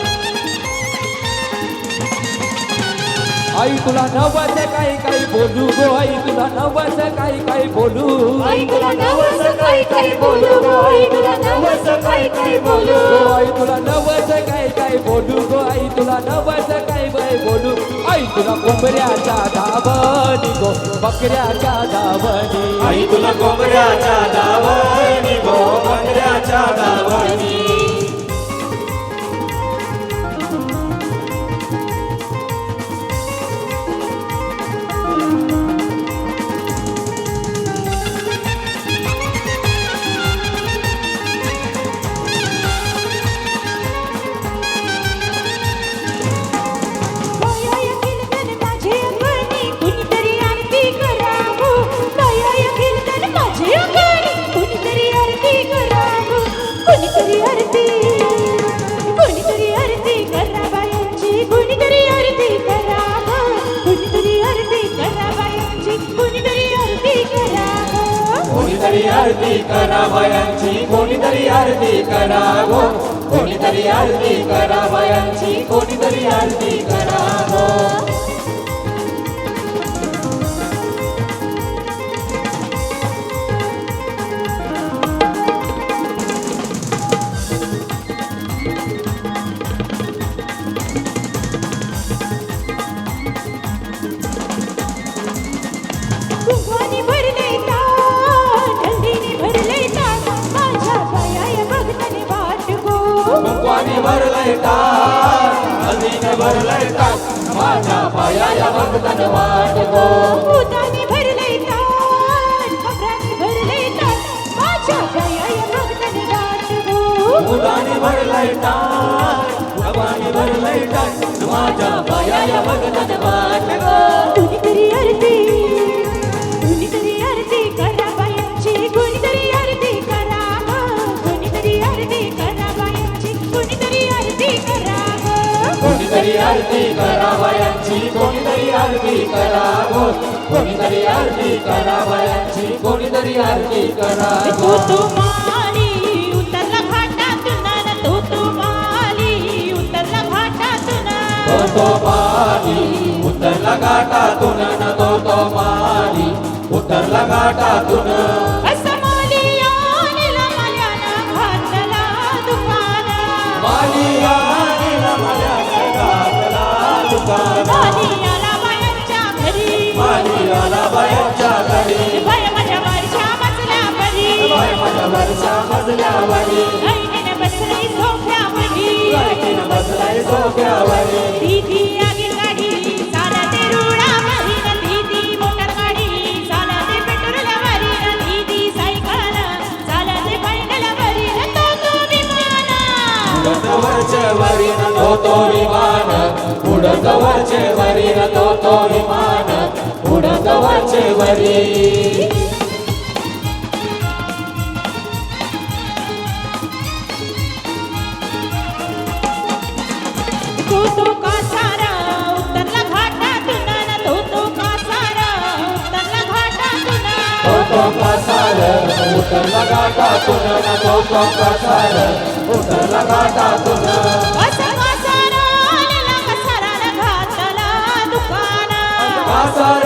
आई तुला नवस काही काही बोलू गो, आई तुला नवस काही काही बोलू, आई तुला नवस काही काही बोलू गो, आई तुला नवस काही काही बोलू. गो आई तुला नवस काही काही बोलू गो, आई तुला नवस काही काही बोलू, आई तुला कोंबड्याच्या धावणी गो, बकऱ्याच्या धावणी, आई तुला कोंबड्याच्या दावणी गो, बकऱ्याच्या दावणी. बायांची कोणीतरी आरती करा गो कोणीतरी आरती करा बायांची कोणीतरी आरती करा गो कुंकवाने भरले ताट, हळदीने भरले ताट, माझ्या पायाय भक्ताने वाट गो. कुंकवाने भरलंय ताट हळदीने भरलंय ताट माझ्या पायाया भक्तन वाट गो उदाने भरले ताट, खबराने भरले ताट, माझ्या पायाय भक्ताने वाट गो. उदाने भरलंय ताट भगवानी भरलंय ताट माझ्या पायाया भक्तन वाट गो कुणीतरी आरती करा बायांची, कुणीतरी आरती करा गं. कुणीतरी आरती करा बायांची, कुणीतरी आरती करा गं. कोणीतरी आरती करा बायांची कोणीतरी आरती करा गो कोणीतरी आरती करा बायांची कोणीतरी आरती करा गो तू माली उतरला घाटातून, तू माली उतरला घाटातून. तो माली उतरला घाटातून न तो माली उतरला घाटातून असं माली आणला माल्यानं घातला दुकान. माली आणि रमल्याने घातला दुकान माली आला बायांच्या घरी, माली आला बायांच्या घरी बाया माझ्या वरच्या मजल्यावरी, बाय माझ्या वरच्या मजल्यावरी गायकीने बसली सोफ्यावरी. गायकीनं बसलाय सोफ्यावरी दीदी आगील गाडी चालते रुळावरी, दीदी मोटर गाडी चालते पेट्रोलवरी, दीदी सायकल चालते पैदलवरी. तो विमान उडत वरचे वरी न तो विमान उडत वरचे वरी न तो विमान उडत वरचे वरी तो कासारा उतरला घाटातून, तो कासारा उतरला घाटातून. तो कासार उतरला घाटातून न तो कासार उतरला घाटातून असं कासारा आलेला कसाराला घातला दुकान. कासार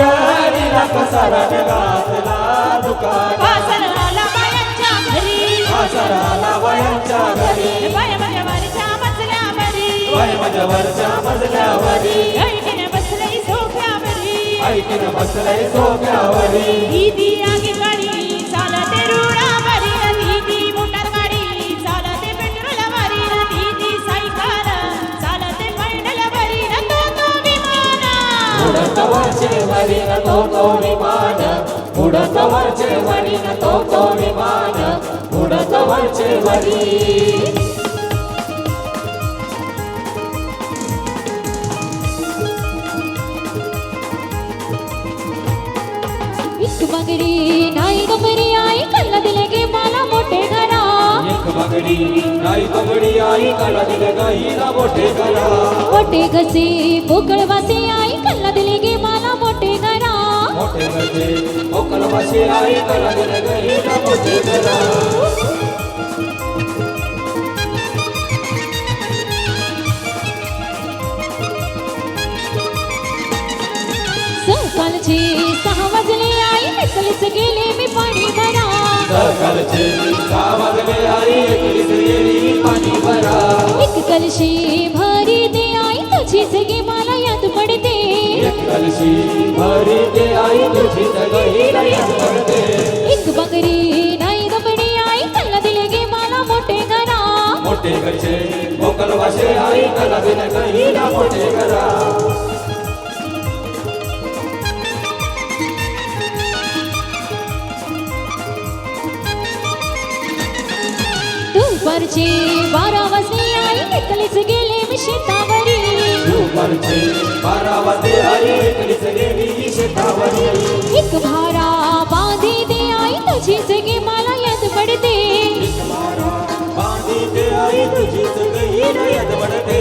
नीला कसाराने घातला दुकान कासार आला बायांच्या घरी, कासार आला बायांच्या घरी बाया माझ्या वरच्या मजल्यावरी, बाय माझ्या वरच्या मजल्यावरी गायकीने बसलंय सोफ्यावरी. ऐकीनं बसलंय सोफ्यावरी दीदी आगील गाडी चालते रुळावरी, दीदी मोटर गाडी चालते पेट्रोलवरी, दीदी सायकल चालते पैदलवरी. तो विमान उडत वरचे वरी न तो विमान उडत वरचे वरी न तो विमान उडत वरचे वरी एक बगरी नाही गबरी आई कल्ला दिले गे मला मोठे घरा. एक बगडी नाही बगडी आई कला दिले गाईला मोठे करा मोठे गसे पोकळवासे आई कल्ला दिले गे मला मोठे घरा. मोठे गजे मोकलवाशी आई कला दिले गाईला मोठे करा सकाळचे 6 वाजले आई एकलीच गेले मी पाणी भरा. सकाळचे 6 वाजले आई एकलीच गेली पाणी भरा एक कलशी भरी दे आई तुझीच गे मला याद पडते. एक कलशी भरी दे आई तुझी गाईला याद पडते एक बकरी नाही गबडी आई कल्ला दिले गे मला मोठे घरा. मोठे गजे मोकलवाशी आई कला दिले गाईला मोठे करा दुपारचे 12 वाजले आई एकलीच गेले मी शेतावरी. दुपारचे 12 वाजले आई एकलीच गेली शेतावरी एक भारा बांधी दे आई तुझीच गे मला याद पडते. बांधी दे आई तुझीच गाईला याद पडते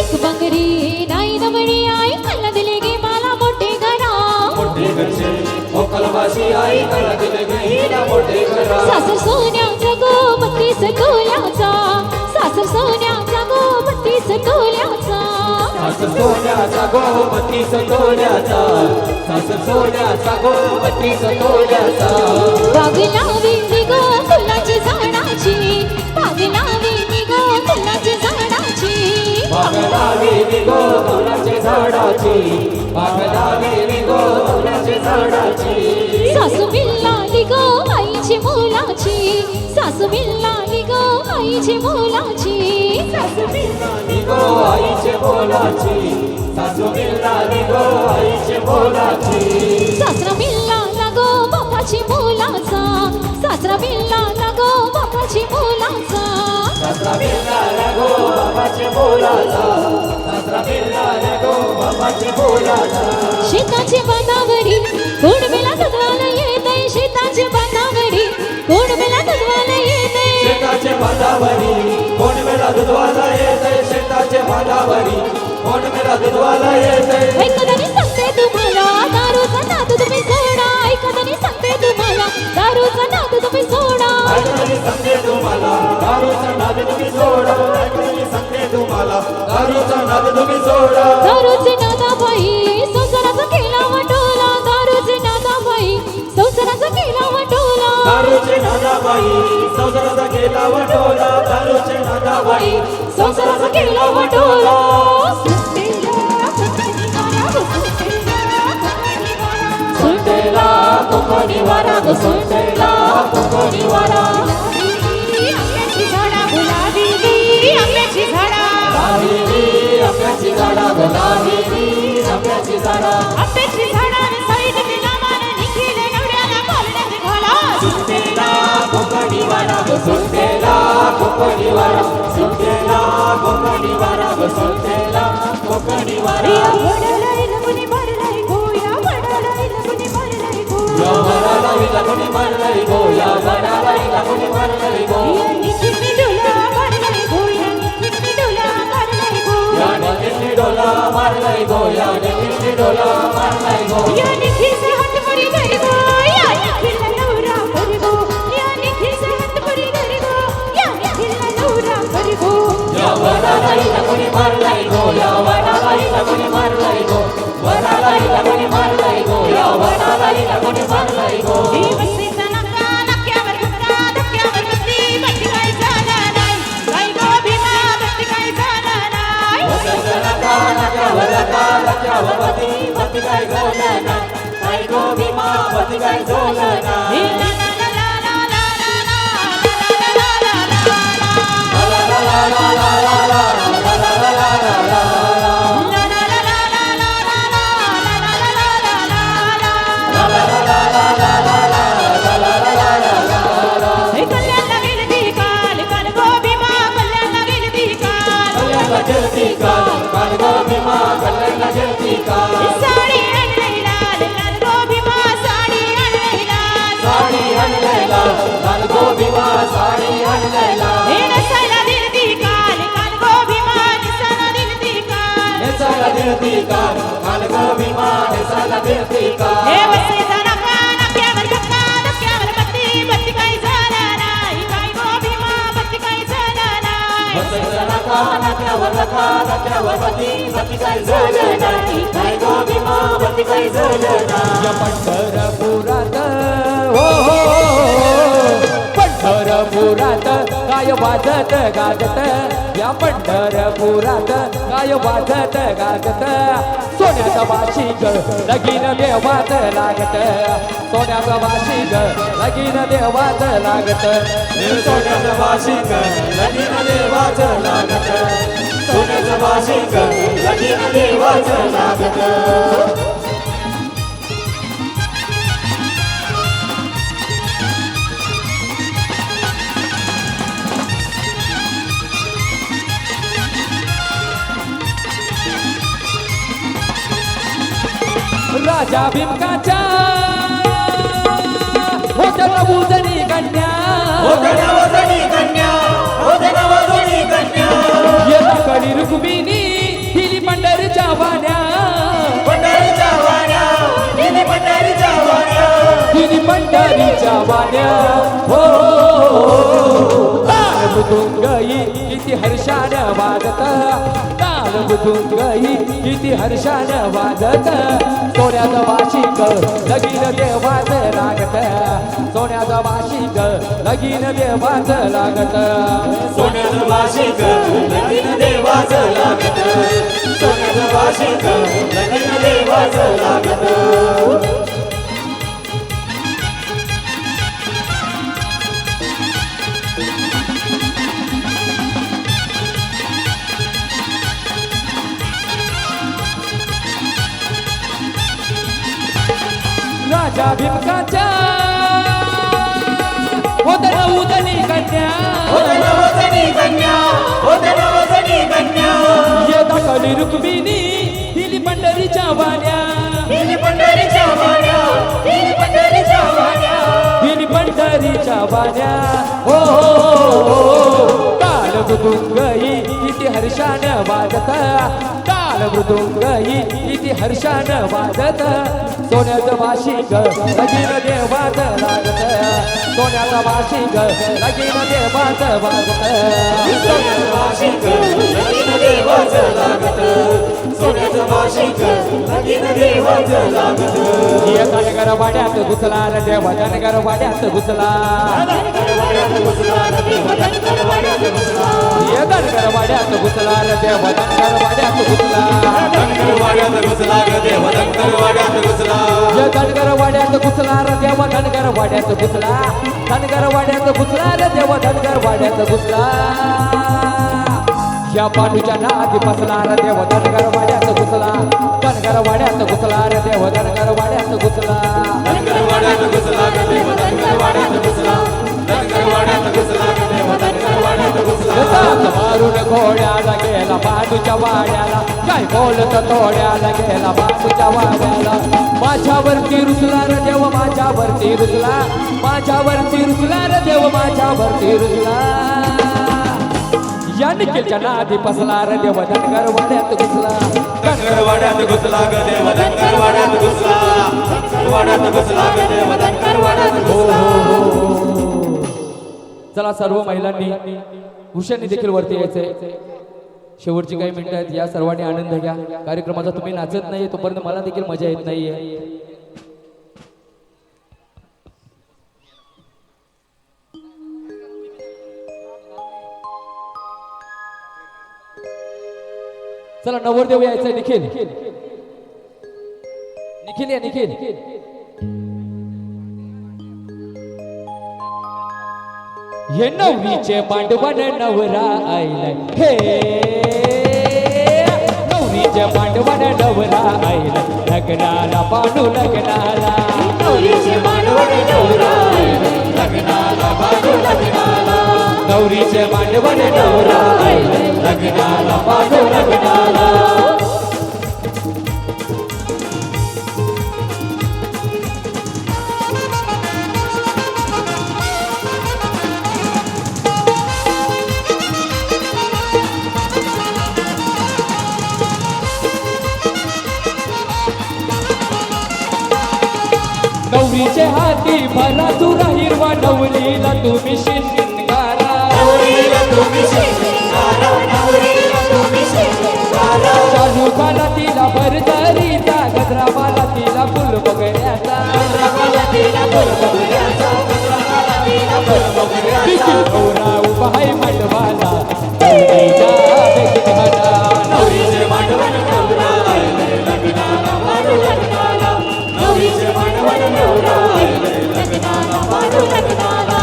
एक बकरी नाही दबडी आई कल्ला दिले गे मला मोठे घरा. मोठे गजे मोकलवाशी आई कला दिले गाईला मोठे करा सासर सोन्या तोल्याचा सासर सोन्याचा गो 32 तोल्याचा सासर सोन्याचा गो 32 तोल्याचा सासर सोन्याचा गो 32 तोल्याचा बाग लावली गो फुलाची झाडाची बाग लावली गो फुलाची झाडाची बाग लावली गो फुलाची झाडाची बाग लावली गो फुलाची झाडाची सासू मिळाली गो आईची मुलाची सासू मिळाली गो आईची मुलाची सासू मिळाली गो आईचे बोलाची सासू मिळाली गो आईचे बोलाची सासरा मिळाला गो बापाची मुलाचा सासरा मिळाला गो बापाची मुलाचा सासरा मिळाला गो बाबाचे बोलाचा सासरा मिळाला गो बाबाचे बोलाचा शेताची बांधावरी कोण बेला दुधवाला येते शेताची बांधावरी कोण बेला दुधवाला येते शेताचे बांधावरी कोण मेला दुधवाला येते शेताचे बांधावरी कोण मेला दुधवाला येते ऐकतानी सांगते तुम्हाला दारूचा नाद तुम्ही सोडा ऐकतानी सांगते तुम्हाला दारूचा नाद तुम्ही सोडा ऐकतानी सांगते तुम्हाला दारूचा नाद तुम्ही सोडा ऐकतानी सांगते तुम्हाला दारूचा नाद तुम्ही सोडा दारूचे नादाबाई संसाराचा केला वाटोला दारूचे नादाबाई संसाराचा केला वाटोला दारूचे नादाबाई संसाराचा केला वाटोला दारूचे नादाबाई संसाराचा केला वाटोला सुंटेला कोकणी वारा ग सुंटेला कोकणी वारा आंब्याची झाडा गुलाबी आंब्याची झाडा लाहिली आंब्याची झाडा ग लाहिली आंब्याची झाडा आंब्याची झाडा साईड लावान निखिल नवऱ्याला बोलण्यात घाला सुंटेला कोकणी वारा ग सुंटेला कोकणी वारा सुंटेला कोकणी वारा ग सुंटेला कोकणी वारा या वडालाई लगुनी भरलाई गोया वडालाई लगुनी भरलाई या गोया वडालाई लगुनी भरलाई गो या वडालाई लगुनी भरलाई गो या निखिल डोला भरलाई गोया निखिल डोला भरलाई या गोया निखिल डोला मारलाई गो या निखिल डोला मारलाई गो या निखिल से हाथ परी घर गो या निखिल नवरा कर गो या निखिल से हाथ परी घर गो या निखिल नवरा कर गो या वडालाई लगुनी मारलाई गो या वडालाई लगुनी मारलाई गो वडालाई लगुनी मारलाई गो या वडालाई लगुनी मारलाई गो दिवसेचा नका नक्यावर धक्का धक्क्यावर बत्ती बत्ती काय झाला नाही काय गो भीमा बत्ती काय झाला नाही पती काय झालं ना काय गो भीमा पती काय झालं ना हे ला ला ला ला ला ला ला ला ला ला ला ला जलती काल काल गो भीमा कल्याण जलती काल साडी आणली लाल लाल गो भीमा साडी आणली लाल साडी आणलेला काल गो भीमा साडी आणलेला हे नसायला दिलती काल काल गो भीमा निसाला दिलती काल नेसाला दिलती काल काल गो भीमा नेसाला दिलती काल हे वसेचा नका नक्यावर धक्का धक्क्यावर बत्ती बत्ती काय झाला नाही काय गो भीमा बत्ती काय झाला नाही वसईचा नका नक्यावर नका नक्यावर पती काय झालं नाही काय गो भीमा पती काय झालं नाही या पंढरपुरात हो पंढरपुरात काय वाजत गाजत या पंढरपुरात काय वाजत गाजत सोन्याचा वाशिक लगीन देवात लागत सोन्याचा वाशिक लगीन देवात लागत सोन्याचा वाशिक लगीन देवात लागत सोन्याचा वाशिक लगीन देवात लागत राजा भीमकाच्या होत्या उजनी कन्या येथकडी रुक्मिणी हिली पंढरीच्या वाण्या हिली पंढरीच्या वाण्या हो मृदुंगई किती हर्षानं वाजत ताल मृदुंगई किती हर्षानं वाजत सोन्याचं वाशिक लगीन देवाचं लागत सोन्याचं वाशिक लगीन देवाचं लागत सोन्याचं वाशिक लगीन देवाचं लागत सोन्याचं वाशिक लगीन देवाचं लागत राजा भीमकाच्या होते उदनी कन्या होते नवजनी कन्या होते नवजनी कन्या ये दाखवली रुक्मिणी दिली पंढरीच्या वाण्या दिली पंढरीच्या वाण्या दिली पंढरीच्या वाण्या दिली पंढरीच्या वाण्या हो काल मृदुंगई किती हर्षानं वाजत काल मृदुंगई किती हर्षानं वाजत सोन्याचं वाशिक लगीन देवाचं लागत सोन्याचं वाशिक लगीन देवाचं वाजत सोन्याचं वाशिक लगीन देवाचं लागत सोन्याचं वाशिक लगीन देवाचं लागत ये धनगर वाड्यात घुसला रे देव धनगर वाड्यात घुसला ये धनगर वाड्यात घुसला रे देव धनगर वाड्यात घुसला धनगर वाड्यात घुसला ग देव धनगर वाड्यात घुसला ये धनगर वाड्यात घुसला रे देव धनगर वाड्यात घुसला धनगर वाड्यात घुसला रे देव धनगर वाड्यात घुसला या पांडूच्या नादी बसला रे देव धनगर वाड्यात घुसला धनगर वाड्यात घुसला रे देव धनगर वाड्यात घुसला धनगर वाड्यात घुसला ग देव धनगर वाड्यात घुसला धनगर वाड्यात घुसला ग देव धनगर वाड्यात घुसला सात मारून घोड्याला गेला पांडूच्या वाड्याला काय बोलत तोड्याला गेला पांडूच्या वाड्याला माझ्यावरती रुसला रे देव माझ्यावरती रुसला माझ्यावरती रुसला रे देव माझ्यावरती रुसला या निखिलच्या नादी बसला रे देव धनगर वाड्यात घुसला धनगर वाड्यात घुसला ग देव धनगर वाड्यात घुसला धनगर वाड्यात घुसला ग देव धनगर वाड्यात घुसला चला सर्व महिलांनी पुरुषांनी देखील वरती यायचंय शेवटची काही मिनिटं आहेत या सर्वांनी आनंद घ्या कार्यक्रमाचा तुम्ही नाचत नाहीये तोपर्यंत मला देखील मजा येत नाहीये चला नवरदेव यायचंय निखिल निखिल या निखिल हे नवरीचे मांडवण नवरा आयलाय हे नवरीचे मांडवण नवरा आयलाय लग्नाला पांडू लग्नाला नवरीचे मांडवण नवरा आयलाय, लग्नाला पांडू लग्नाला नवरीचे मांडवण नवरा आयलाय लग्नाला पांडू लग्नाला नवरीचे हाती भरा तुरा हिरवा नवरीला तुम्ही शिंगारा नवरीला तुम्ही शिंगारा नवरीला तुम्ही शिंगारा चालू बाला तिला भरदरीचा गजरा बाला तिला फुल बगड्याचा गजराला तिला फुल बघण्याचा गजराला तिला फुल बघण्याचा गौरा उभा आहे मंडवाला नवरीच्या बेगिनहना. नवरीचे मांडवण नवरा आले लग्नाला पांडू लग्नाला नवरीचे मांडवण नवरा आले लग्नाला पांडू लग्नाला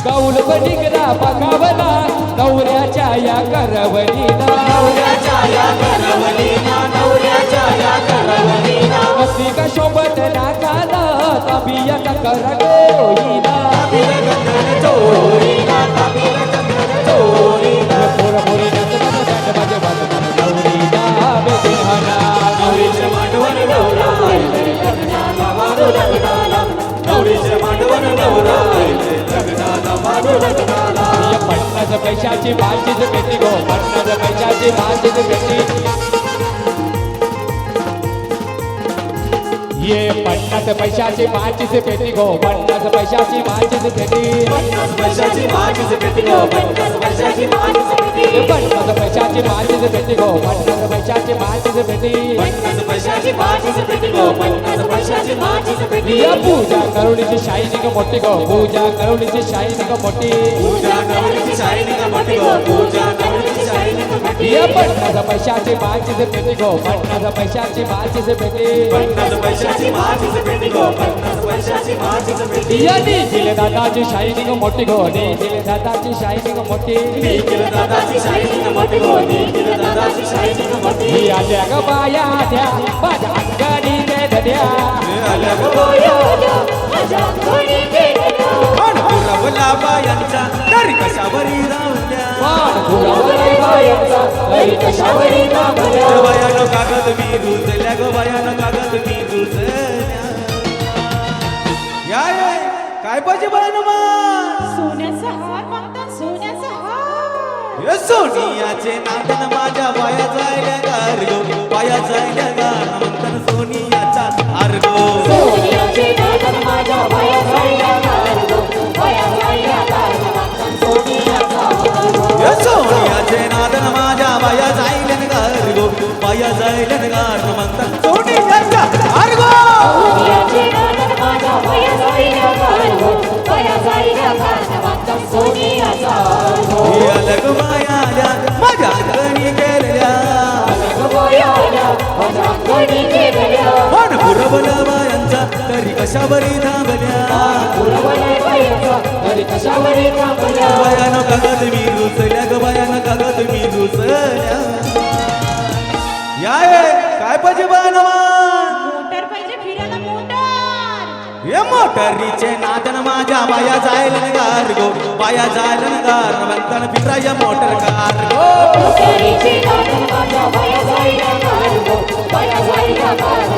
कौल बनिगरा बघावला नवऱ्याच्या या करवलीला नवऱ्याच्या या करवलीना नवऱ्याच्या या करवलीना कशी का शोभत नाकाला तबिया कर गोईला ताबीर गंधन चोरीना ताबीर गंधन चोरीना पोरपोरी नचत दंड माझे वाजतात नवरीला बेगिनहना. नवरीचे मांडवण नवरा आले लग्नाला पांडू लग्नाला नवरीचे मांडवण नवरा आले पैशाची माझीच पेटी गो, 50 पैशाची माझीच पेटी. ये 50 पैशाची माझीच पेटी गो, 50 पैशाची माझीच पेटी. 50 पैशाची माझीच पेटी गो, 50 पैशाची माझीच पेटी. 50 पैशाची माझीच पेटी गो, 50 पैशाची माझीच पेटी. 50 पैशाची माझीच पेटी गो, 50 पैशाची माझीच पेटी. या पूजा करुणीची शाईनिंग मोठी गो, पूजा करुणीची शाईनिंग मोठी. पूजा करुणीची शाईनिंग मोठी गो, पूजा करुणीची शाईनिंग मोठी. या 50 पैशाची माझीच पेटी गो, 50 पैशाची माझीच पेटी. 50 पैशाची माझीच पेटी गो, 50 पैशाची माझीच पेटी. या निखिल दादाची शाईनिंग मोठी गो, निखिल दादाची शाईनिंग मोठी. निखिल दादाची शाईनिंग मोठी गो, निखिल दादाची शाईनिंग मोठी. या जग बाया द्या माझ्या अंगणी वेदड्या. आल्या गो बोया माझ्या कोणी गेल्या पुरवला बायांचा तरी कशावरी रावल्या. मान फुलावरी बायांचा लई कशावरी नामल्या. बायानो कागद मी रुजल्या गो, बायानो कागद मी रुजल्या. या काय पाहिजे बायानो मग? सोन्याचा हार मागतात सोन्याचा हार हे सोनियाचे नातन माझ्या बाया जायल्या गार गो, बाया जायल्या गार म्हणतात सोनियाचा हार गो. सोन्याचे नातन माझ्या बाया जायला गारगो बाया जायला गारगो सोन्याचा हार हे सोनियाचे नातन माझ्या बाया जायल्या गार गो, बाया जायल्या गार म्हणतात सोनियाचा हार गो. सोन्याचे नातन माझ्या बाया जायला गारगो बाया जायला गारगो सोन्याचा हार हे अलग बाया आल्या माझ्या घरी गेलेल्या. माझ्या कोणी गेल्या मन पुरवला बायांचा तरी कशावरी धावल्या. तरी कशावरी नामल्या. बायानं कागद मी रुचल्या ग, बायानं कागद मी रुचल्या. या काय पाहिजे बायानं मग? मोटर पाहिजे फिरायला मोटर हे मोटरीचे नादन माझ्या बाया जायला गार गो, बाया जायला गार म्हणताना फिराया मोटर कार गो. मोटरीचे नातन माझ्या बाया जायला गारगो बाया जायला गारगो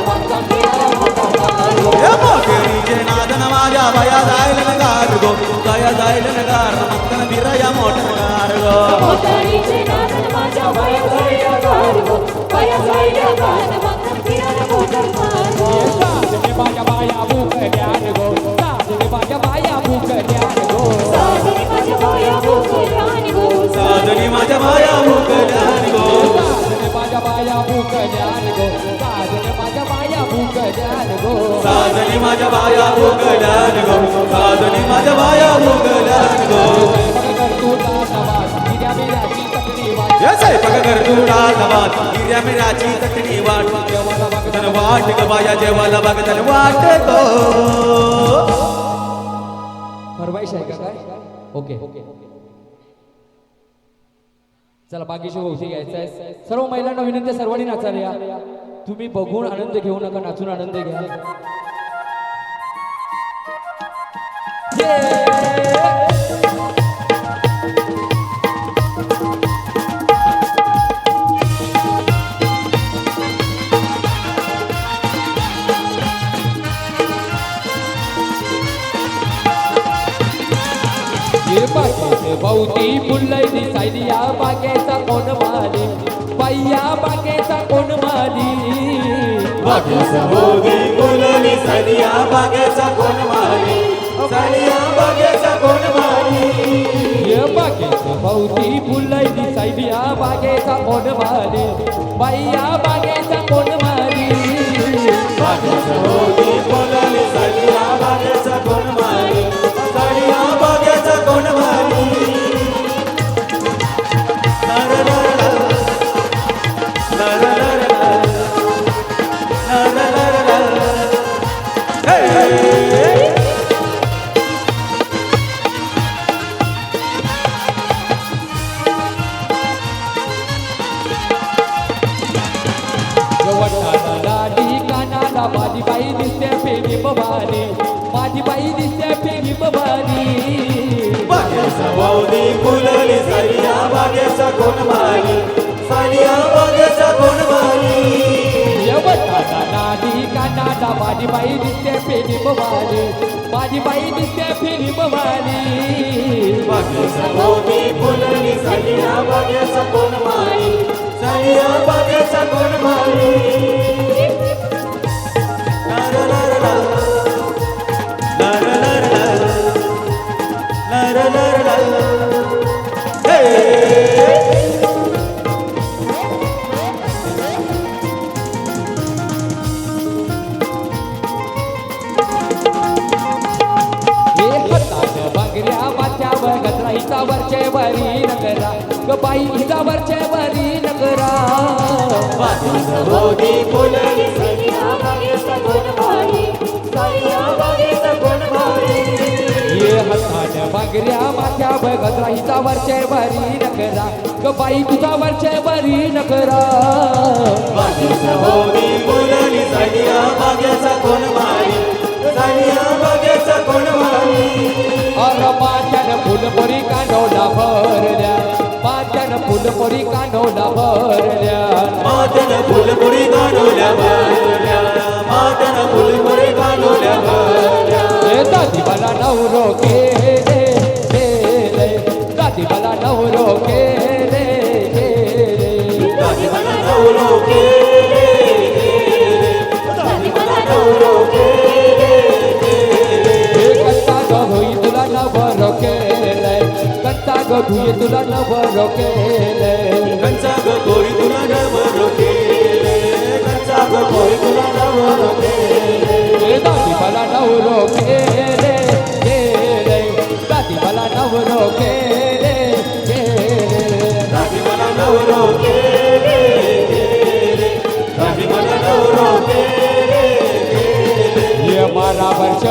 हे मोटरीचे नादन माझ्या बाया जायला गार गो, बाया जायला गार म्हणताना फिराया मोटर कार गो. मोटरीचे नातन माझ्या बाया जायला गारगो बाया जायला गारगो फिरायला मोटर मारगो साधने माझ्या बाया भुकल्यान गो, साधने माझ्या बाया भुकल्यान गो. साजरी माझ्या बाया भुकल्यान गो साधनी माझ्या बाया भुकल्यान गो. साधने माझ्या बाया भुकल्यान गो, साधने माझ्या बाया भुकल्यान गो. साधनी माझ्या बाया भुकल्यान गो, साधनी माझ्या बाया भुकल्यान गो. हे स्वयंपाक कर तुडा नवात, हिऱ्या मिराची चटणी वाट. बघतन वाट ग बाया जेवायला बघतन वाट गो. फरमाईश आहे का काय? ओके चला बाकीची गोष्टी घ्यायचं आहे. सर्व महिलांना विनंती आहे, सर्वांनी नाचायला या. तुम्ही बघून आनंद घेऊ नका, नाचून आनंद घ्या. भोवती फुलय दिसायली या बागेचा कोण माली, बाया बागेचा कोण माली. बागेचा भोवती फुलली सलिया बागेचा कोण मारी, सलिया बागेचा कोण मारी. या बागेचा भोवती फुलय दिसायली या बागेचा कोण माली, बाया बागेचा कोण माली. बागेचा भोवती फुलली सलिया बागेचा कोण मारी, सलिया बागेचा कोण मारी. माझी बाई दिसते फेरी बवानी, माझी बाई दिसते फेरी बवानी. बागेचा भोवती फुलली सलिया बागेचा कोण मारी, सलिया बागेचा कोण मारी. यवताला नाडी कानाला माझी बाई दिसते फिल्मवाली माझी बाई दिसते फिल्मवाली बागेचा भोवती फुलली सगळ्या बागेचा कोण माळी सगळ्या बागेचा कोण माळी ला ला ला ला ला ला ला ला ला ला ला ला हे बांगऱ्या माथ्यावर गजरा हिचा वरचे वरी नगरा ग बाई हिचा वरचे वरी नगरा बागेचा भोवती फुलली सैया बागेचा कोण भारी सैया बागेचा कोण भारी ये हाताने बांगऱ्या माथ्यावर गजरा हिचा वरचे वरी नगरा ग बाई तुझा वरचे वरी नगरा बागेचा भोवती फुलली सगळ्या बागेचा कोण माळी सगळ्या बागेचा कोण माळी अर माथ्यानं फुलपोरी कांडोला भरल्या माथ्यानं फुलपोरी कांडोला भरल्या मातेनं फुलपुरी गाडोल्या भरल्या मातेनं फुलपुरी गाडोल्या भरल्या ए दादी मला नवरो केले केले दादी मला नवरो केले केले दादी मला नवरो केले दादी मला नवरो केले हे कंता ग होई तुला नवरो केले कंता ग भुई तुला नवरो केले कंचा ग गोरी तुला नवरो केले कंचा ग गोरी तुला नवरो केले ए दादी मला नवरो केले केले दादी मला नवरो केले केले दादी मला नवरो केले दादी मला नवरो केले ये 12 वर्ष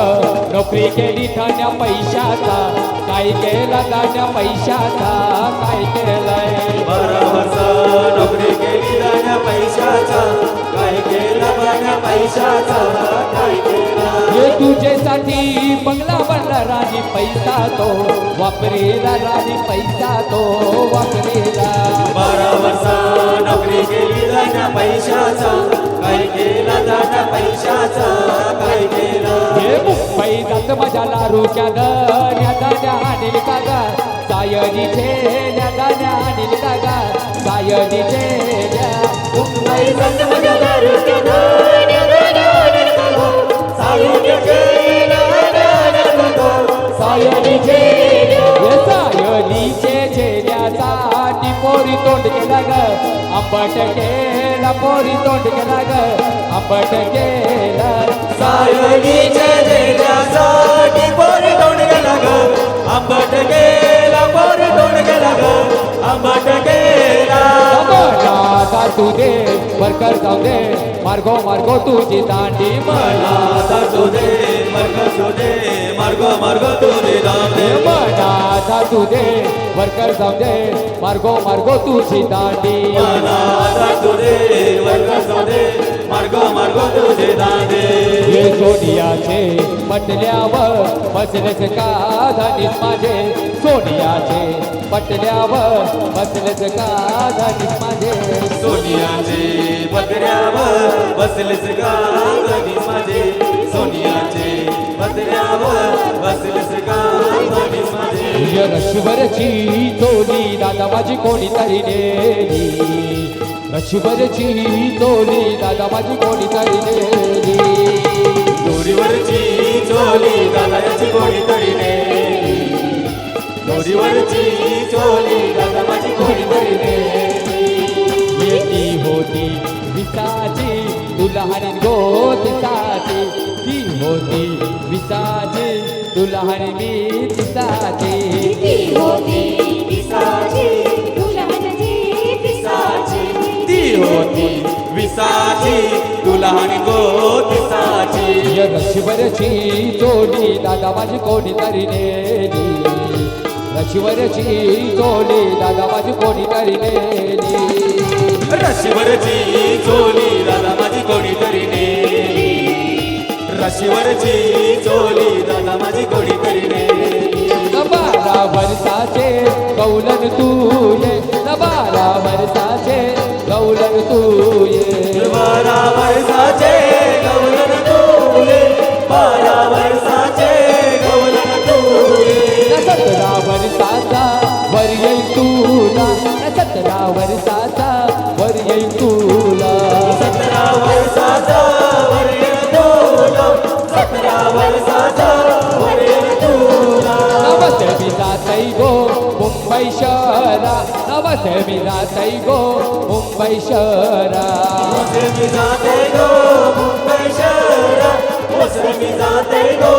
नोकरी केली धान्या पैशाचा काय केला धान्या पैशाचा काय केलंय 12 वर्ष नोकरी केली दाण्या पैशाचा काय केला दाण्या पैशाचा काय केला हे तुझ्यासाठी बंगला बनला राणी पैसा तो वापरेला राणी पैसा तो वापरेला 12 वर्ष नोकरी केली दाण्या पैशाचा काय केला दाण्या पैशाचा काय केला हे मुंबई जात माझ्या लारूच्या दर्या दाण्या आणील कागा सायनीचे दाण्या आणील कागा सायनीचे मुंबई संत माझ्या दारूच्या दाण्या दाण्या नको सायूच्या केला दाण्या नको सायूच्या सायलीचे झेल्यासाठी पोरी तोंड केला ग आंबट केला पोरी तोंड केला ग आंबट केला सायलीच्या झेल्यासाठी पोरी तोंड गेला ग आंबट गेला पोरी तोंड गेला ग आंबट गेला आता तू दे वरकर जाऊ दे मार्गो मार्गो तुझी दांडी मला आता तुझे मार्ग शोधे मार्ग मार्ग तुझे दांडे आता तू दे वरकर जाऊ दे मार्गो मार्गो तुझी दांडी आता तुझे वर्ग शोधे मार्ग मार्ग तुझे दांडे हे सोनियाचे पटल्यावर बसलेच का धनीस माझे सोनियाचे पटल्यावर बसलेच का धनीस माझे सोनियाचे पत्र्यावर बसलेस का गणी माझे सोनियाचे पत्र्यावर बसलेस का गणी माझे तुझ्या रशवरची चोली दादा माझी कोणी तरी नेली रशवरची चोली दादा माझी कोणी तरी नेली दोरीवरची चोली दादाची कोणी तरी नेली दोरीवरची चोली दादा माझी कोणी तरी नेली येती होती विसाची दुल्हन गोतिसाची ती होती विसाची दुल्हन मी तिसाची ती होती विसाची दुल्हनची विसाची ती होती विसाची दुल्हन गोतिसाची रशिवरची चोली दादा माझी कोणी तरी नेली रशिवरची चोली दादा माझी कोणी तरी नेली रशीवरची चोली दादा माझी कोणी तरी नेली रशीवरची चोली दादा माझी कोणी तरी नेली 12 वर्षाचे गौलन तू ये 12 वर्षाचे गौलन तू ये 12 वर्षाचे गौलन तू जातई गो मुंबई शहरात ओसरमी जाते गो मुंबई शहरात ओसरमी जाते गो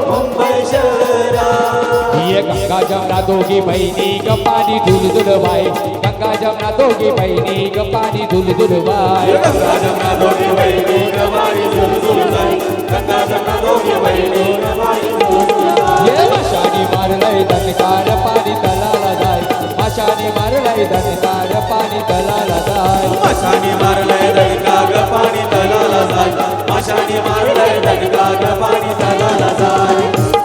मुंबई शहरात ये गंगा जमना दोघी बहिणी ग पाणी धुलधुल वाय गंगा जमना दोघी बहिणी ग पाणी धुलधुल वाय गंगा जमुना दोघी बहिणी गवारी झुलझुल जाई गंगा जमुना दोघी बहिणी गवारी झुलझुल जाई ये माशानी मारलय धनकार पाणी तलाला जाय माशानी मारलय धनकार पाणी तलाला जाय माशानी मारलंय दणका ग पाणी तलाला जाय माशानी मारलंय दणका ग पाणी तलाला जाय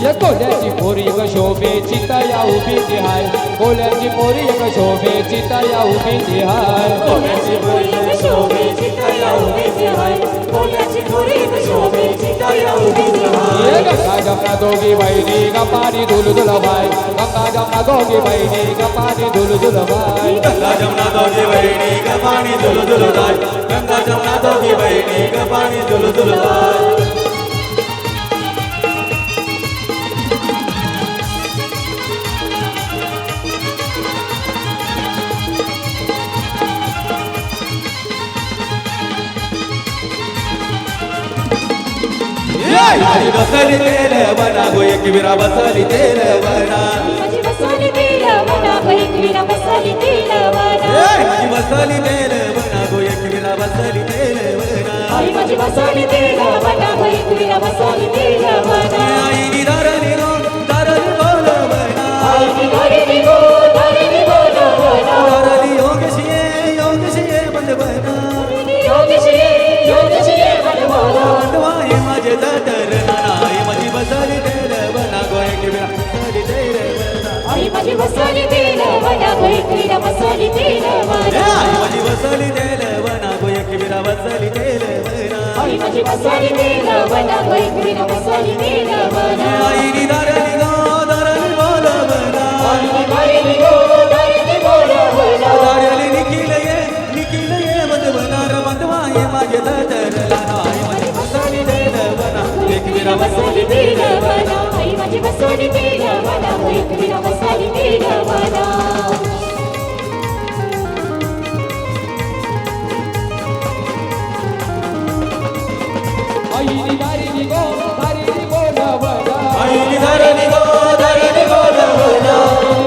ये कोल्याची पोरी ग शोभेची तया उभीची हाय कोल्याची पोरी ग शोभेची तया उभीची हाय कोल्याची पोरी शोभेची तया उभीची हाय कोल्याची पोरी शोभेची तया उभीची हाय ये गंगा जमना दोघी बहिणी ग पाणी धुलधुल वाय गंगा जमना दोघी बहिणी ग पाणी धुलधुल वाय गंगा जमुना दोघी बहिणी ग पाणी झुलझुल जाय गंगा जमुना दोघी बहिणी ग पाणी झुलझुल जाय माझी बसली तेल बना गो एक विरा बसली तेल बना माझी बसवली तेल वना बैकवीरा बसवली तेल वना माझी बसली तेल बना गो एक विरा बसली तेल बना आई माझी बसवली तेल वना बैकवीरा बसवली तेल वना आई निधारली रो दारली बोल बना आई निघाली गो धारली बोल वना दारली योगशिये बंद बना योगशिये मनमोहना बंदवाई माझे दादर नानाई माझी बसली तेल बना गो एक विरा बसली तेल बना आई माझी बसवली तेल वना बैकवीरा बसवली तेल वना आई माझी बसली तेल बना गो एक विरा बसली तेल बना आई माझी बसवली तेल वना बैकवीरा बसवली तेल वना आई निधारली गो दारली बोल बना आई निघाली गो धारली बोल वना दारली निखिल ये बंद बनार बंदवाई माझे दादर नानाई माझी बसली तेल बना एक विरा बसवली तेल वना आई माझी बसवली तेल वना बैकवीरा बसवली तेल वना आई निघाली गो धारी बोलवना आई निधारली गो दारली बोल बना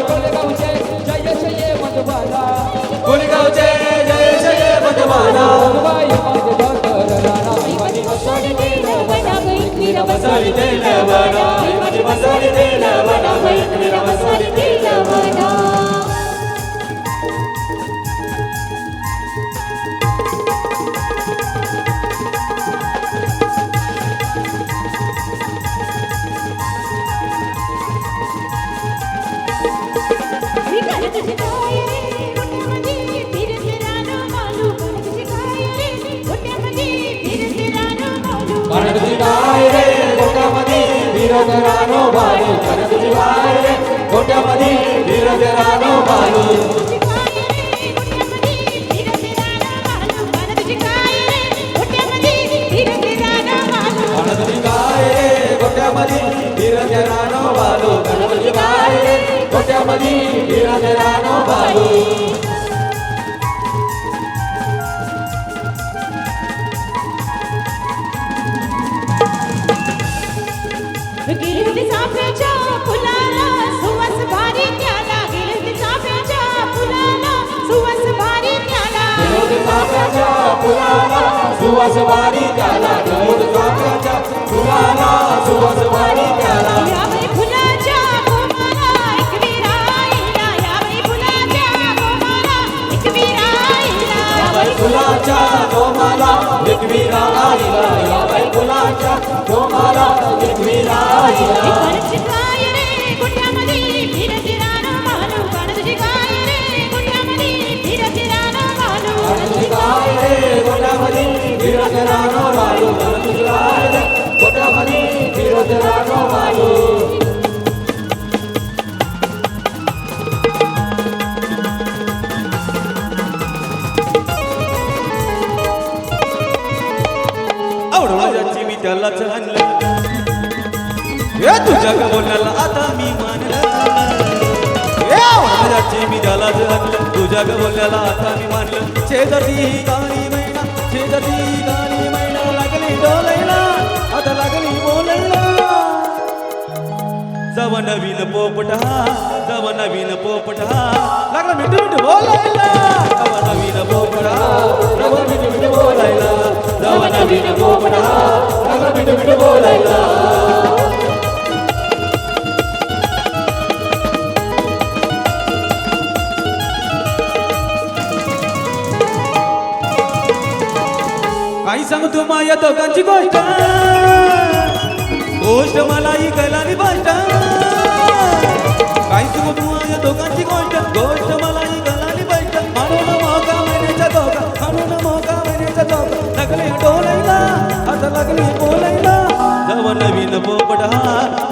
कोलेगावचे जय जय मधुबाला कोणगावचे जय जय बंदवाना बाई माझे दातर राणा माझी बसवली तेल वना बैकवीरा बसली तेल बना माझी बसली तेल बना बैकवीरा बसवली तेल वना विकार तुझे काय रे मोठ्यामध्ये फिरते रानो मालू तुझे काय रे मोठ्यामध्ये फिरते रानो मालू कारण तुझी काय रे गोट्यामध्ये विरोध रानो बालू कारण तुझी काय रे गोट्यामध्ये विरोध रानो बालू तुझे काय रे मोठ्यामध्ये फिरते रानो मालू कारण तुझे काय रे मोठ्यामध्ये फिरते रानो मालू कारण तुझी काय रे गोट्यामध्ये विरोध रानो बालू कारण तुझी काय रे गोट्यामध्ये विरोध रानो बालू गिरते चाफ्याच्या फुलाला सुवास भारी न्याला गिरते चाफ्याच्या फुलाला सुवास भारी न्याला विरोध चाफ्याच्या फुलाला सुवास भारी त्याला विरोध चाफ्याच्या फुलाला सुवास भारी त्याला याबाई फुलाच्या गोमाला एक वीरा आईला याबाई फुलाच्या गोमाला एक वीरा आईला याबाई फुलाच्या गोमाला एक वीरा आईला याबाई फुलाच्या गोमाला एक वीरा आईला तुझी काय रे गुट्यामध्ये फिरते रानो मालू कारण तुझी काय रे गुट्यामध्ये फिरते रानो मालू तुझी काय रे गोट्यामध्ये विरोध रानो बालू तुझी काय रे गोट्यामध्ये विरोध रानो बालू त्यालाच आणलं हे तुझ्या बोलण्याला आता मी मानलं माझ्याची मी त्यालाच आणलं तुझ्या बोलण्याला आता मी मानलं शेजारी गाणी मैना शेजारी गाणी मैना लागली डोलायला आता लागली बोलायला जव नवीन पोपटा जव नवीन पोपटा लागला मिठू मिठू बोलायला जव नवीन पोपटा जव मिठू मिठू बोलायला जव नवीन पोपटा लागला मिठू मिठू बोलायला काही सांगतो माया दोघांची गोष्ट गोष्ट मला ऐकायला बाष्ट काही सांगतो माया दोघांची गोष्ट गोष्ट मला ऐकायला बाष्ट म्हणून मोका महिन्याच्या दोघा म्हणून मोका महिन्याच्या दोघा लागले डोलायला आता लागली बोलायला जव नवीन पोपटा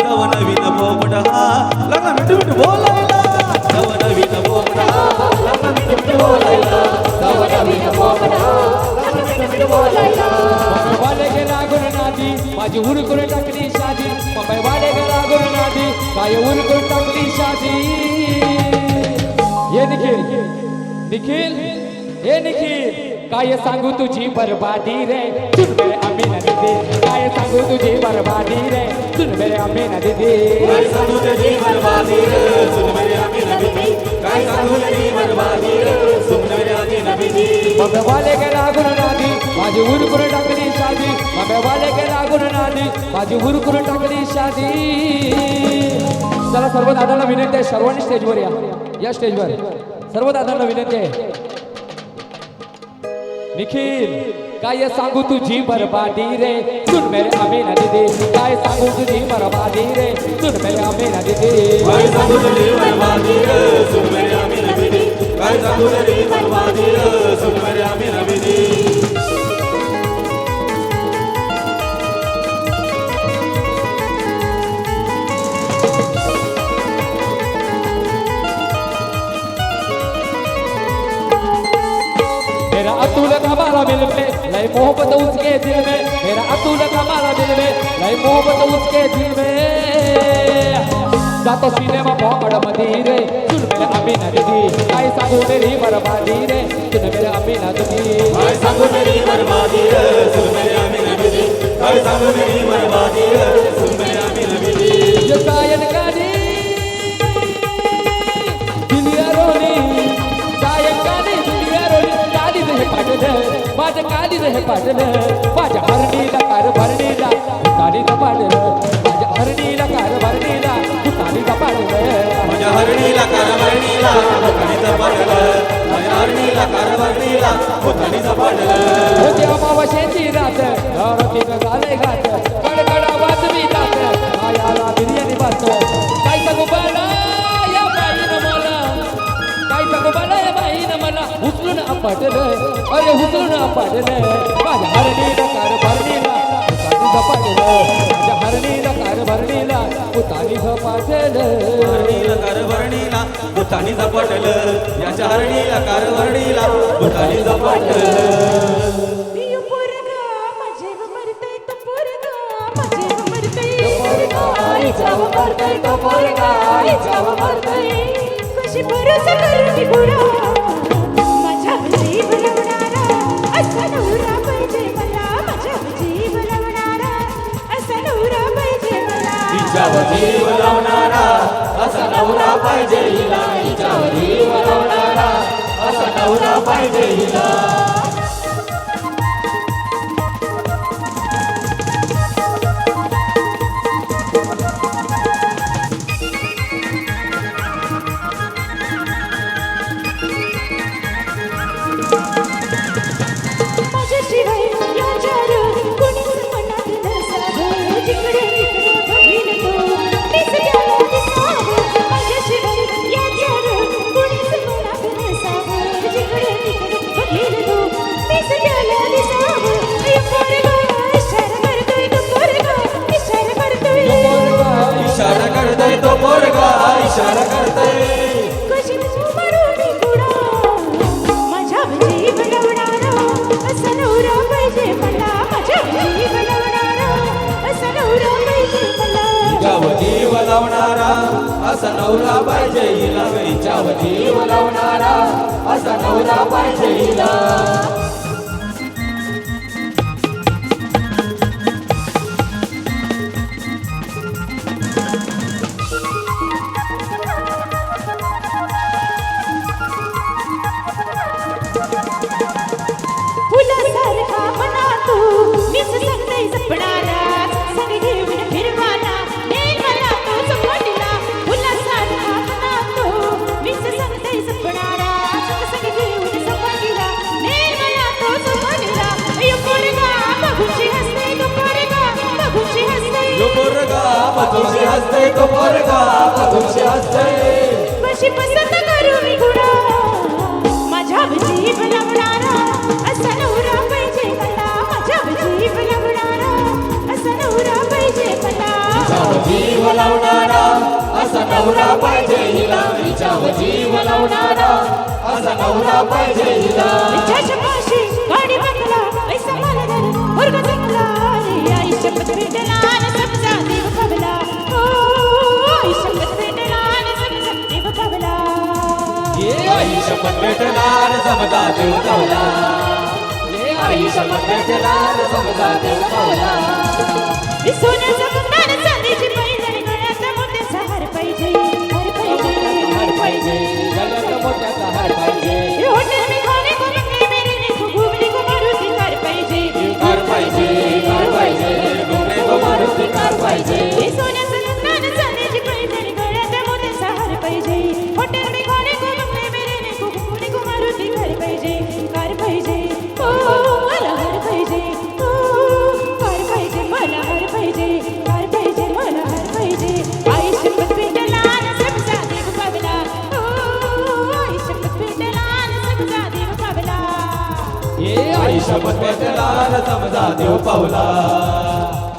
जव नवीन पोपटा लागला मिठू मिठू बोलायला जव नवीन पोपटा लागला मिठू मिठू बोलायला जव नवीन पोपटा वाले गेला गुरुनादी माझी उरकून टाकली शादी मुंबई वाले गेला गुरुनादी काय उरकून टाकली शादी ये निखिल निखिल हे निखिल काय सांगू तुझी बरबादी रे सुन मेरे अमीना दीदी काय सांगू तुझी बरबादी रे सुन मेरे अमीना दीदी काय सांगू तुझी बरबादी रे सुन मेरे अमीना दीदी काय सांगू तुझी बरबादी रे सुन मेरे अमीना दीदी मुंबई वाले गेला गुरुनादी माझी उरकून टाकली शादी मुंबई वाले गेला गुरुनादी माझी उरकून टाकली शादी चला सर्व दादांना विनंती आहे सर्वांनी स्टेजवर या स्टेजवर सर्व दादांना विनंती आहे निखिल काय सांगू तुझी बरबादी रे सुन मेरे अमीना दीदी काय सांगू तुझी बरबादी रे सुन मेरे अमीना दीदी काय सांगू तुझी बरबादी रे सुन मेरे अमीना दीदी काय सांगू तुझी बरबादी रे सुन मेरे अमीना दीदी मेरा अतुल हमारा दिल में लय मोहब्बत उसके दिल में मेरा अतुल हमारा दिल में लय मोहब्बत उसके दिल में जातो सिनेमा भोकड मध्ये रे सुन मेरे अमीना दीदी काय सांगू मेरी बरबादी रे सुन मेरे अमीना दीदी काय सांगू मेरी बरबादी रे सुन मेरे अमीना दीदी काय सांगू मेरी बरबादी रे सुन मेरे अमीना दीदी ये सायंकाळी दिलिया रोनी सायंकाळी दिलिया रोनी काली रे पाटलं माझ्या काली रे पाटलं माझ्या हरणीला कार भरणीला कालीचं पाडलं माझ्या हरणीला कार भरणीला कालीचं पाडलं माझ्या हरणीला कारभारणीला भोतानीचं पाडलं माझ्या हरणीला कारभारणीला भोतानीचं पाडलं होते अमावस्येची रात घरातील झाले घाट कडकडा वाजवी जात आयाला बिर्याणी भात काय सांगू बाळा या बाईनं मला काय सांगू बाळा या बाईनं मला उचलून आपटलं अरे उचलून आपटलं माझ्या हरणीला कार भरणीला उतानी झपाटलं माझ्या हरणीला कार भरणीला उतानी झपाटलं हरणीला कारभारणीला भोतानी झपाटलं याच्या हरणीला कारभारणीला भोतानी झपाटलं पियू पोरगा माझेव मरतय तो पोरगा माझेव मरतय तो पोरगा इचाव मरतय तो पोरगा इचाव मरतय कशी भरोसा करू मी गुरा माझा जीव लावणारा असा नवरा पाहिजे मला माझा जीव लावणारा असा नवरा पाहिजे मला हिच्यावर जीव लावणारा असा नवरा पाहिजे हिला हिच्यावर जीव लावणारा असा नवरा पाहिजे हिला माझ्याशिवाय या चार कोणीच मनात नसावं जिकडे तिकडे बघीन तो दिसल्याला दिसावं माझ्याशिवाय या चार कोणीच मनात नसावं जिकडे तिकडे बघीन तो असा नवरा पाहिजे हिला ग हिच्यावर जीव लावणारा असा नवरा पाहिजे हिला फुलासारखा मना तू मीच सांगते जपणारा संग घेऊन फिरवाना नेल मला तो सपाटीला फुलासारखा मना तू मीच सांगते जपणारा संग घेऊन सपाटीला नेल मला तो सपाटीला अयो पोरगा बघूची हसते तो पोरगा बघूची हसते यो पोरगा तुझे हसते तो पोरगा तुझे हसते कशी पसंत करू मी गुणा माझ्या जीव लावणारा असा नवरा पाहिजे मला माझ्या जीव लावणारा असा नवरा पाहिजे मला जीव लावणारा असा नवरा पाहिजे हिला हिच्यावर जीव लावणारा असा नवरा पाहिजे हिला विचारच्या पाशी गाडी बंगला ऐसा मला धर मुर्ग जंगला रे आई शपथ भेटला न समजा देव कबला ओ आई शपथ भेटला न समजा देव कबला ये आई शपथ भेटला न समजा देव कवला ये आई शपथ भेटला न समजा देव कवला सोन्याचा कंगन चांदीची पैंजण गळ्यात मोत्याचा हार पाहिजे हार पाहिजे हार पाहिजे गळ्यात मोत्याचा हार पाहिजे होटल में खाने को मंगले मेरे ने को घूमने को मारुति कार पाहिजे कार पाहिजे कार पाहिजे घुमने को मारुती कार पाहिजे सोन्याचा कंगन चांदीची पैंजण गळ्यात मोत्याचा हार पाहिजे होटल में खाने को मंगले मेरे ने को घूमने को मारुति कार पाहिजे ओ मला हार पाहिजे ओ कार पाहिजे मला हार पाहिजे कार पाहिजे मला हार पाहिजे आई शपथ भेटला न समजा देव कबला ओ आई शपथ भेटला न समजा देव कबला ये आई शपथ भेटला न समजा देव पावला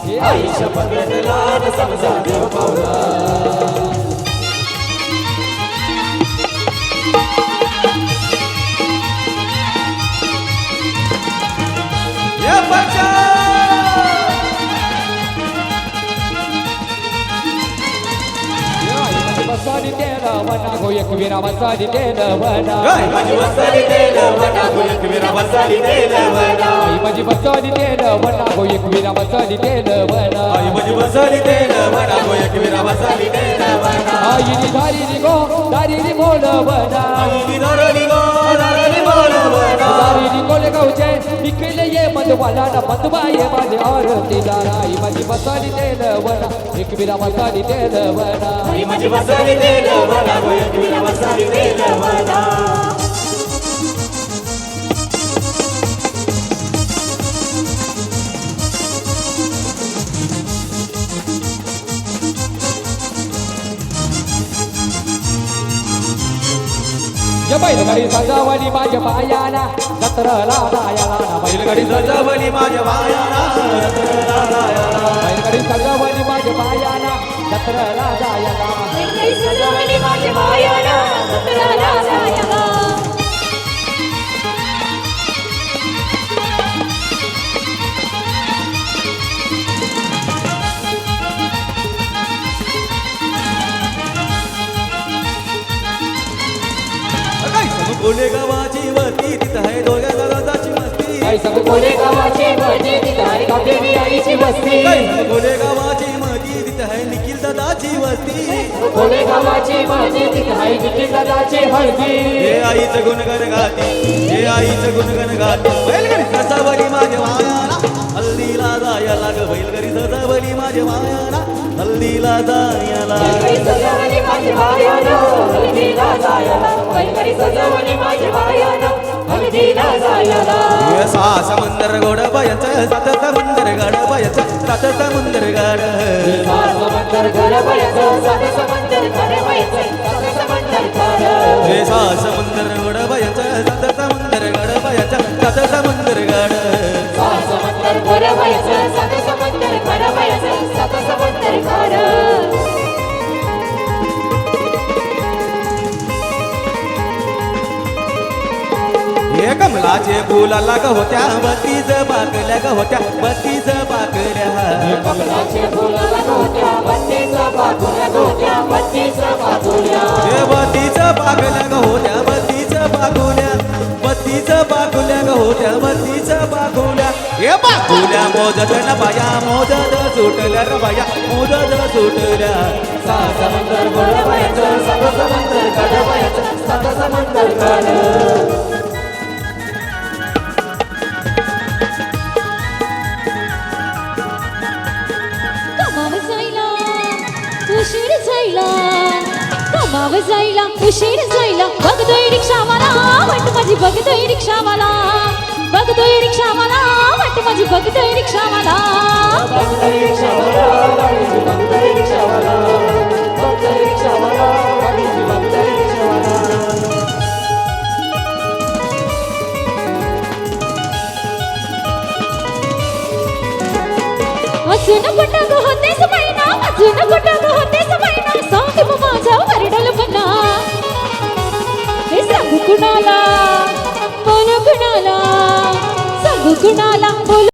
ये आई शपथ भेटला न समजा देव पावला या बच्चा वसाडी तेला वना गो एकवीरा वसाडी तेला वना गाय माझी वसाली तेल वना गो एकवीरा वसाली तेल वना आई माझी वसाडी तेला वना गो एकवीरा वसाडी तेला वना आई माझी वसाली तेल वना गो एकवीरा वसाली तेल वना आई नी दारी नी बोल वना आई नरली बोल वना दारी नी कोले गावचे निकले ये मधवाला ना मधवाये माझे आरती दारा आई माझी वसाडी तेला वना एकवीरा वसाडी तेला वना आई माझी वसाली तेल वना गो एकवीरा वसाली तेल वना या बैलगाडी सजावली माझ्या पायाला जत्रला जायला ना बैलगाडी सजावली माझ्या वायाला बैलगाडी सजावली माझ्या पायाला जत्रला जायला काही सजवली माझ्या मायाला जत्राला जायला कोले गावाची वती तिथं आहे दोघ्या दादाची मस्ती काही सगळं कोले गावाची मजी तिथं आहे गावदेवी आईची वस्ती कोले गावाची मती तिथं आहे निखिल दादाची वस्ती कोले गावाची मजी तिथं आहे निखिल दादाची हळदी हे आईचं गुणगण गाती हे आईचं गुणगण गाती बैलगाडी सजावली माझ्या मायाला हल्दीला जायला ग बैलगाडी सजावली माझ्या मायाला हल्दीला जायला काही सजवली माझ्या मायाला हळदीला जायला काही सजवली माझ्या मायाला हळदीला जायला हे सहा समंदर गोड बायच सात समंदर गाड बायच सात समंदर गाड समंदर गडबडचं सात समंदर करायचं सात समंदर कर हे सहा समंदर गोड बायच सात समंदर गाड बायच सात समंदर गाड समंदर करायचं सात समंदर करायचं सात समंदर कर हे कमलाचे फुलाला ग होत्या बत्तीच पाकल्या ग होत्या बत्तीच पाकल्या कमलाचे फुलाला होत्या बत्तीचा पाकल्या होत्या बत्तीस बाकुल्या हे बत्तीच पाकल्या ग होत्या बत्तीच पाकुल्या बत्तीच पाकुल्या ग होत्या बत्तीच पाकुल्या हे पाकुल्या मोजत न बाया मोजत सुटल्या र बाया मोजत सुटल्या सात समंदर घडवायचं सात समंदर घडवायचं सात समंदर घड कमाव जायला उशीर जायला कमाव जायला उशीर जायला बघतोय रिक्षावाला वाट माझी बघतोय रिक्षावाला बघतोय रिक्षावाला वाट माझी बघतोय रिक्षावाला बघतोय रिक्षावाला गाडीची बघतोय रिक्षावाला बघतोय रिक्षावाला गाडीची बघतोय रिक्षावाला अजून कुठं ग होतेस महिना अजून कुठं ग होतेस महिना सांग मग माझा वरडलपणा हे सांगू कुणाला बोलू कुणाला सांगू कुणाला बोलू